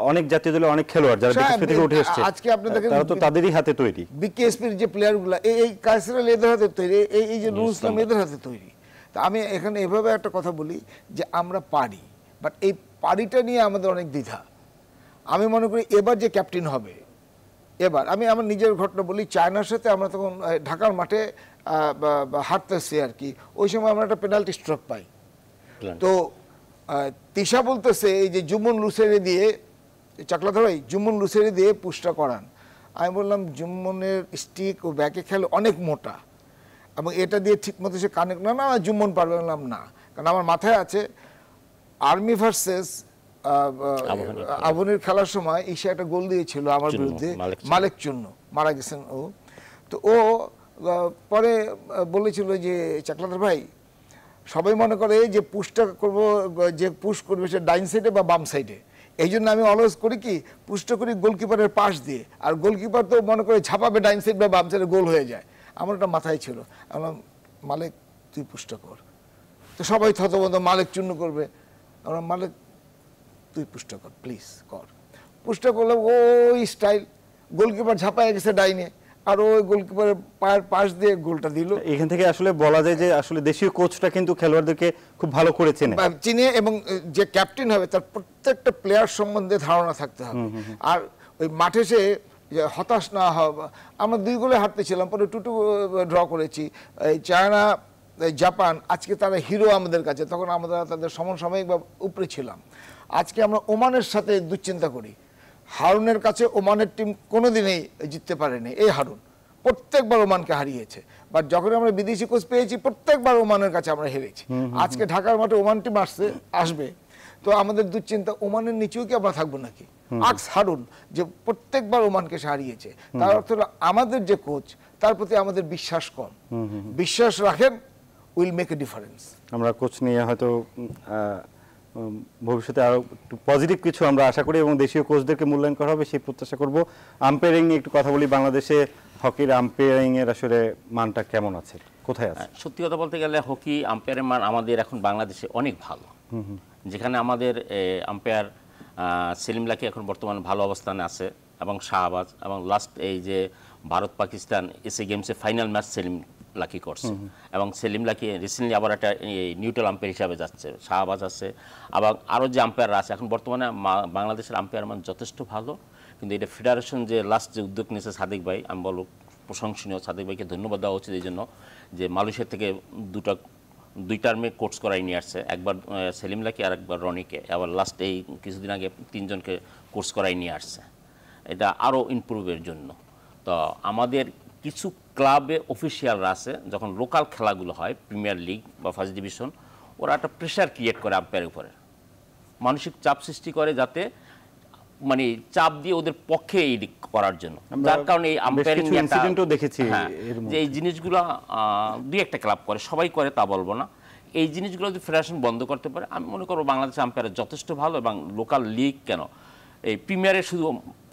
অনেক জাতীয় দলের অনেক খেলোয়াড় যারা বিকেএসপি থেকে উঠে এসেছে, আজকে আপনি দেখেন তারা তো তাদেরই হাতে তৈরি। বিকেএসপির যে প্লেয়ারগুলো, এই কায়সার আলী এদের হাতে তৈরি, এই যে নুরুল ইসলাম এদের হাতে তৈরি। তা আমি এখানে এভাবে একটা কথা বলি যে আমরা পারি, বাট এই পারিটা নিয়ে আমাদের অনেক দ্বিধা। আমি মনে করি এবার যে ক্যাপ্টেন হবে এবার আমি আমার নিজের ঘটনা বলি, চায়নার সাথে আমরা তখন ঢাকার মাঠে হাঁটতেছি আর কি, ওই সময় আমরা একটা পেনাল্টি স্ট্রোক পাই। তো তিশা বলতেছে এই যে জুমন লুসেরি দিয়ে, চাকলাধর ভাই জুমন লুসেরি দিয়ে পুশটা করান। আমি বললাম জুম্মনের স্টিক ও ব্যাকে খেলে অনেক মোটা এবং এটা দিয়ে ঠিক মতো সে কানেক্ট না, জুম্মন পারবে। বললাম না, কারণ আমার মাথায় আছে আর্মি ভার্সেস আবনের খেলার সময় ঈশা একটা গোল দিয়েছিল আমার বিরুদ্ধে, মালেক চূর্ণ, মারা গেছেন ও। তো ও পরে বলেছিল যে চাকলাধর ভাই সবাই মনে করে যে পুশটা করবো, যে পুশ করবে সে ডাইন সাইডে বা বাম সাইডে, এই জন্য আমি অলওয়েজ করি কি পুশটা করি গোলকিপারের পাশ দিয়ে, আর গোলকিপার তো মনে করে ঝাঁপাবে ডাইন সাইড বা বাম সাইডে, গোল হয়ে যায়। আমার ওটা মাথায় ছিল, আমার মালেক তুই পুশটা কর। তো সবাই থতবন্ধ, মালেক চূর্ণ করবে, আমরা মালেক তুই পুশটা কর প্লিজ কর। পুশটা করলাম ওই স্টাইল, গোলকিপার ঝাঁপায় গেছে ডাইনে, আর ওই গোলকিপারের পায়ের পাশ দিয়ে গোলটা দিল। এখান থেকে আসলে বলা যায় যে আসলে দেশীয় কোচটা কিন্তু খেলোয়াড়দেরকে খুব ভালো করে চিনে, এবং যে ক্যাপ্টেন হবে তার প্রত্যেকটা প্লেয়ার সম্বন্ধে ধারণা থাকতে হবে। আর ওই মাঠে সে হতাশ না হওয়া। আমরা 2 গোলে হারতেছিলাম, পরে 2-2 ড্র করেছি। এই চায়না, জাপান, আজকে তারা হিরো আমাদের কাছে, তখন আমরা তাদের সমসাময়িক বা উপরে ছিলাম। আজকে আমরা ওমানের সাথে দুশ্চিন্তা করি। হারুনের কাছে ওমানের টিম কোনোদিনই জিততে পারেনি, এই হারুন প্রত্যেকবার ওমানকে হারিয়েছে। বাট যখন আমরা বিদেশি কোচ পেয়েছি প্রত্যেকবার ওমানের কাছে আমরা হেরেছি। আজকে ঢাকার মাঠে ওমান টিম আসবে, তো আমাদের দুশ্চিন্তা ওমানের নিচেও কি আমরা থাকবো নাকি। আকস হারুন যে প্রত্যেকবার ওমানকে হারিয়েছে, তার অর্থ হলো আমাদের যে কোচ তার প্রতি আমাদের বিশ্বাস কম। বিশ্বাস রাখেন, উইল মেক এ ডিফারেন্স। আমরা কোচ নিয়ে হয়তো ভবিষ্যতে আরো একটু পজিটিভ কিছু আমরা আশা করি এবং দেশীয় কোচদেরকে মূল্যায়ন করা হবে সেই প্রত্যাশা করব। আম্পায়ারিং নিয়ে একটু কথা বলি। বাংলাদেশে হকির আম্পায়ারিং এর আসলে মানটা কেমন আছে, কোথায় আছে? সত্যি কথা বলতে গেলে হকি আম্পায়ারের মান আমাদের এখন বাংলাদেশে অনেক ভালো। যেখানে আমাদের আম্পায়ার সেলিম লাকি এখন বর্তমানে ভালো অবস্থানে আছে, এবং শাহবাজ, এবং লাস্ট এই যে ভারত পাকিস্তান এশিয়া গেমসে ফাইনাল ম্যাচ সেলিম লাকি করছে, এবং সেলিম লাকি রিসেন্টলি আবার একটা নিউট্রাল আম্পায়ার হিসাবে যাচ্ছে। শাহবাজ আছে, আবার আরও যে আম্পায়াররা আছে। এখন বর্তমানে বাংলাদেশের আম্পায়ার মান যথেষ্ট ভালো, কিন্তু এটা ফেডারেশন যে লাস্ট যে উদ্যোগ নিয়েছে সাদিক ভাই, আমি বলব প্রশংসনীয়। সাদিক ভাইকে ধন্যবাদ দেওয়া উচিত এই জন্য যে মালয়েশিয়া থেকে 2 টার্মে কোর্স করাই নিয়ে আসছে, একবার সেলিম লাকি আর একবার রনিকে, আবার লাস্ট এই কিছুদিন আগে 3 জনকে কোর্স করাই নিয়ে আসছে। এটা আরও ইমপ্রুভের জন্য। তো আমাদের কিছু ক্লাবে অফিসিয়ালরা আছে, যখন লোকাল খেলাগুলো হয় প্রিমিয়ার লিগ বা ফার্স্ট ডিভিশন, ওরা একটা প্রেশার ক্রিয়েট করে আম্পায়ারের উপরে, মানসিক চাপ সৃষ্টি করে, যাতে মানে চাপ দিয়ে ওদের পক্ষে এই করার জন্য, যার কারণে এই আম্পায়ারিং দেখেছি যে এই জিনিসগুলো 2-1টা ক্লাব করে, সবাই করে তা বলবো না। এই জিনিসগুলো যদি ফেডারেশন বন্ধ করতে পারে, আমি মনে করবো বাংলাদেশের আম্পায়ার যথেষ্ট ভালো। এবং লোকাল লিগ কেন, এই প্রিমিয়ারে শুধু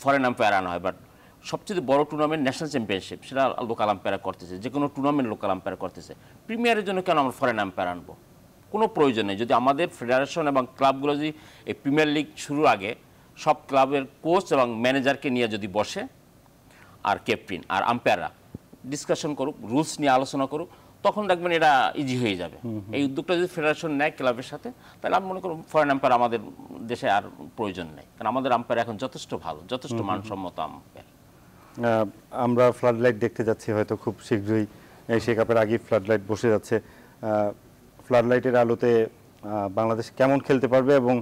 ফরেন আম্পায়ার আনা হয়, বাট সবচেয়ে বড় টুর্নামেন্ট ন্যাশনাল চ্যাম্পিয়নশিপ সেটা লোকাল আম্পায়ার করতেছে, যে কোনো টুর্নামেন্ট লোকাল আম্পায়ার করতেছে। প্রিমিয়ারের জন্য কেন আমরা ফরেন আম্পায়ার আনবো? কোনো প্রয়োজন নেই। যদি আমাদের ফেডারেশন এবং ক্লাবগুলো যদি এই প্রিমিয়ার লিগ শুরুর আগে সব ক্লাবের কোচ এবং ম্যানেজারকে নিয়ে যদি বসে, আর ক্যাপ্টেন আর আম্পায়াররা ডিসকাশন করুক, রুলস নিয়ে আলোচনা করুক, তখন দেখবেন এটা ইজি হয়ে যাবে। এই উদ্যোগটা যদি ফেডারেশন নেয় ক্লাবের সাথে, তাহলে আমি মনে করি ফরেন আম্পায়ার আমাদের দেশে আর প্রয়োজন নেই, কারণ আমাদের আম্পায়ার এখন যথেষ্ট ভালো, যথেষ্ট মানসম্মত আম্পায়ার। আমরা ফ্লাড লাইট দেখতে যাচ্ছি হয়তো খুব শীঘ্রই, এশিয়া কাপের আগে ফ্লাড লাইট বসে যাচ্ছে। ফ্লাড লাইটের আলোতে বাংলাদেশ কেমন খেলতে পারবে এবং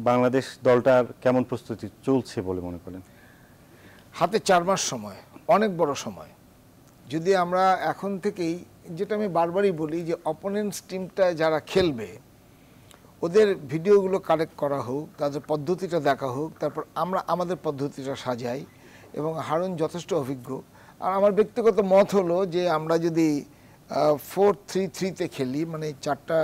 বাংলাদেশ দলটার কেমন প্রস্তুতি চলছে বলে মনে করেন? হাতে 4 মাস সময়, অনেক বড় সময়। যদি আমরা এখন থেকেই, যেটা আমি বারবারই বলি, যে অপোনেন্টস টিমটা যারা খেলবে ওদের ভিডিওগুলো কালেক্ট করা হোক, তাদের পদ্ধতিটা দেখা হোক, তারপর আমরা আমাদের পদ্ধতিটা সাজাই। এবং হারুন যথেষ্ট অভিজ্ঞ। আর আমার ব্যক্তিগত মত হলো যে আমরা যদি 4-3-3-তে খেলি, মানে 4টা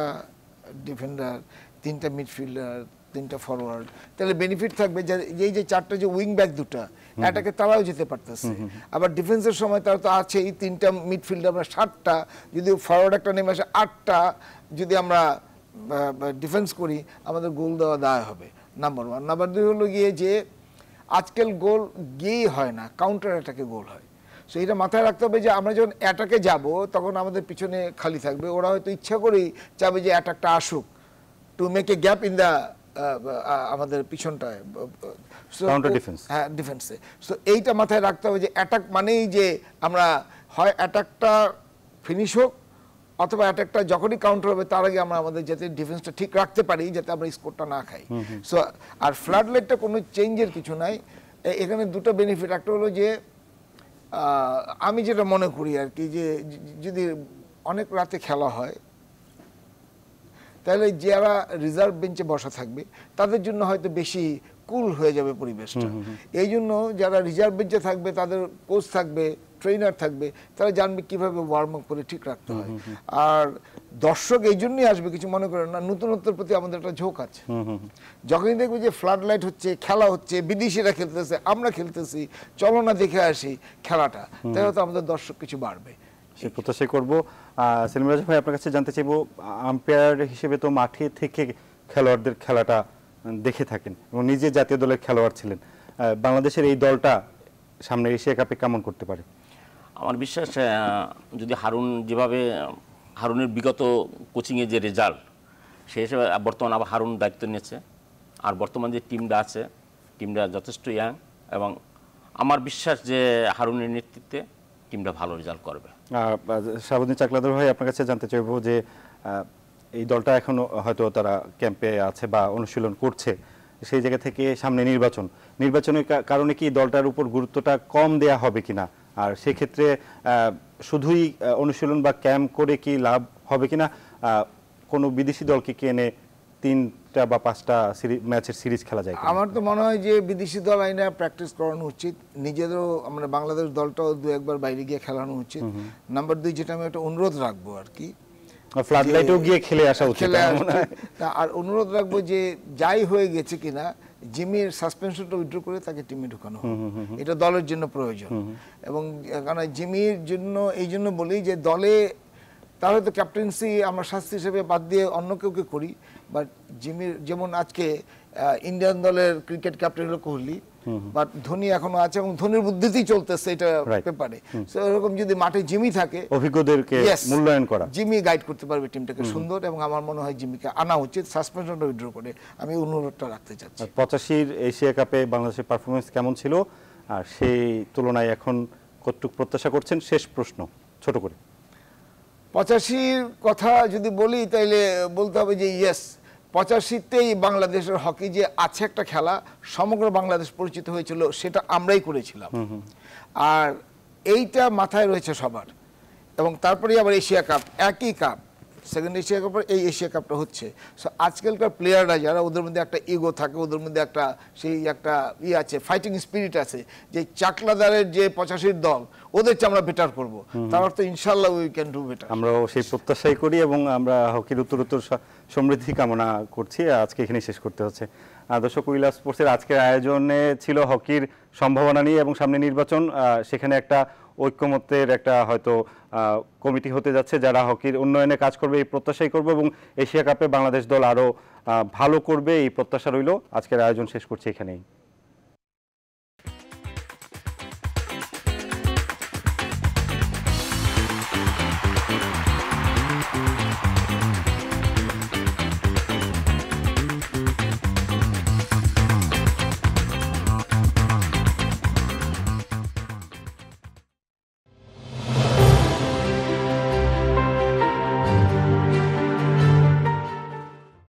ডিফেন্ডার, 3টা মিডফিল্ডার, 3টা ফরওয়ার্ড, তাহলে বেনিফিট থাকবে যে এই যে 4টা যে উইং ব্যাক 2টা, এটাকে তারাও যেতে পারতেছে। আবার ডিফেন্সের সময় তারা তো আছেই 3টা মিডফিল্ডার, আমরা 7টা, যদি ফরওয়ার্ড একটা নেমে আসে 8টা, যদি আমরা ডিফেন্স করি আমাদের গোল দেওয়া দায় হবে, নাম্বার 1। নাম্বার 2 হলো গিয়ে যে আজকাল গোল গিয়েই হয় না, কাউন্টার অ্যাটাকে গোল হয়। সো এটা মাথায় রাখতে হবে যে আমরা যখন অ্যাটাকে যাব তখন আমাদের পিছনে খালি থাকবে। ওরা হয়তো ইচ্ছা করেই চাবে যে অ্যাটাকটা আসুক, to make a gap in the আমাদের পিছনটায় Counter defense। হ্যাঁ, ডিফেন্সে। সো এইটা মাথায় রাখতে হবে যে অ্যাটাক মানেই যে আমরা হয় অ্যাটাকটা ফিনিশ হোক, অথবা অ্যাটাকটা যখনই কাউন্টার হবে তার আগে আমরা আমাদের যাতে ডিফেন্সটা ঠিক রাখতে পারি, যাতে আমরা স্কোরটা না খাই। সো আর ফ্লাড লাইটটা কোনো চেঞ্জের কিছু নাই। এখানে দুটো বেনিফিট, একটা হলো যে আমি যেটা মনে করি আর কি, যে যদি অনেক রাতে খেলা হয় তাহলে যারা রিজার্ভ বেঞ্চে বসা থাকবে তাদের জন্য হয়তো বেশি কুল হয়ে যাবে পরিবেশটা। এই জন্য যারা রিজার্ভ বেঞ্চে থাকবে, তাদের কোচ থাকবে, ট্রেনার থাকবে, তারা জানবে কিভাবে ওয়ার্ম আপ করে ঠিক রাখতে হয়। আর দর্শক এই জন্যই আসবে, কিছু মনে করেন না, নতুনত্বের প্রতি আমাদের একটা ঝোঁক আছে। যখনই দেখবে যে ফ্লাড লাইট হচ্ছে, খেলা হচ্ছে, বিদেশিরা খেলতেছে, আমরা খেলতেছি, চলো না দেখে আসি খেলাটা, তাই হয়তো আমাদের দর্শক কিছু বাড়বে। সে প্রত্যাশাই করবো। সেলিম রাজা ভাই, আপনার কাছে জানতে চাইবো, আম্পায়ার হিসেবে তো মাঠে থেকে খেলোয়াড়দের খেলাটা দেখে থাকেন এবং নিজে জাতীয় দলের খেলোয়াড় ছিলেন, বাংলাদেশের এই দলটা সামনে এশিয়া কাপে কেমন করতে পারে? আমার বিশ্বাস যদি যেভাবে হারুনের বিগত কোচিংয়ে যে রেজাল্ট, সেই হিসেবে বর্তমান আবার হারুন দায়িত্ব নিয়েছে। আর বর্তমান যে টিমটা আছে, টিমটা যথেষ্ট ইয়াং, এবং আমার বিশ্বাস যে হারুনের নেতৃত্বে টিমটা ভালো রেজাল্ট করবে। শাহাবুদ্দিন চাকলাদার ভাই, আপনার কাছে জানতে চাইবো যে এই দলটা এখনো হয়তো তারা ক্যাম্পে আছে বা অনুশীলন করছে, সেই জায়গা থেকে সামনে নির্বাচনের কারণে কি দলটার উপর গুরুত্বটা কম দেয়া হবে কিনা, আর সেক্ষেত্রে শুধুই অনুশীলন বা ক্যাম্প করে কি লাভ হবে কিনা, কোনো বিদেশি দলকে কি এনে 3টা বা 5টা ম্যাচের সিরিজ খেলা যায়? আমার তো মনে হয় যে বিদেশি দল আইনে প্র্যাকটিস করানো উচিত, নিজেদেরও আমরা বাংলাদেশ দলটাও 2-1বার বাইরে গিয়ে খেলানো উচিত। নাম্বার 2, যেটা আমি একটা অনুরোধ রাখবো আর কি, ফ্লাড লাইটেও গিয়ে খেলে আসা উচিত। আর অনুরোধ রাখবো যে যাই হয়ে গেছে কিনা, জিমির সাসপেনশনটা উইথড্র করে তাকে টিমে ঢুকানো হবে, এটা দলের জন্য প্রয়োজন। এবং কারণ জিমির জন্য এই জন্য বলি যে দলে তার হয়তো ক্যাপ্টেন্সি আমরা শাস্তি হিসেবে বাদ দিয়ে অন্য কেউকে করি, বাট জিমির যেমন আজকে ইন্ডিয়ান দলের ক্রিকেট ক্যাপ্টেন হলো কোহলি, বাট ধোনি এখনো আছে এবং ধোনির বুদ্ধিতেই চলতেছে এটা পেপারে। সো এরকম যদি মাঠে জিমি থাকে, অভিজ্ঞদেরকে মূল্যায়ন করা, জিমি গাইড করতে পারবে টিমটাকে সুন্দর, এবং আমার মনে হয় জিমিকে আনা উচিত, সাসপেনশনটা উইথড্র করে। আমি অনুরোধটা রাখতে চাচ্ছি। 85 এশিয়া কাপে বাংলাদেশের পারফরমেন্স কেমন ছিল, আর সেই তুলনায় এখন কতটুকু প্রত্যাশা করছেন? শেষ প্রশ্ন ছোট করে। 85-র কথা যদি বলি তাইলে বলতে হবে যে ইয়েস, 85-তেই বাংলাদেশের হকি যে আছে একটা খেলা, সমগ্র বাংলাদেশ পরিচিত হয়েছিল, সেটা আমরাই করেছিলাম। আর এইটা মাথায় রয়েছে সবার। এবং তারপরে আবার এশিয়া কাপ, একই কাপ, সেকেন্ড এশিয়া কাপের এই এশিয়া কাপটা হচ্ছে। সো আজকালকার প্লেয়াররা যারা, ওদের মধ্যে একটা ইগো থাকে, ওদের মধ্যে একটা সেই একটা আছে, ফাইটিং স্পিরিট আছে, যে চাকলাদারের যে 85-র দল, ওদের চেয়ে আমরা বেটার করব, তার অর্থ ইনশাআল্লাহ উই ক্যান ডু বেটার। আমরাও সেই প্রত্যাশাই করি এবং আমরা হকির উত্তরোত্তর সমৃদ্ধি কামনা করছি। আজকে এখানেই শেষ করতে হচ্ছে। দর্শক, উই লাভ স্পোর্টসের আজকের আয়োজনে ছিল হকির সম্ভাবনা নিয়ে এবং সামনে নির্বাচন, সেখানে একটা ঐক্যমত্যের একটা হয়তো কমিটি হতে যাচ্ছে যারা হকির উন্নয়নে কাজ করবে, এই প্রত্যাশাই করবে, এবং এশিয়া কাপে বাংলাদেশ দল আরও ভালো করবে এই প্রত্যাশা রইল। আজকের আয়োজন শেষ করছি এখানেই।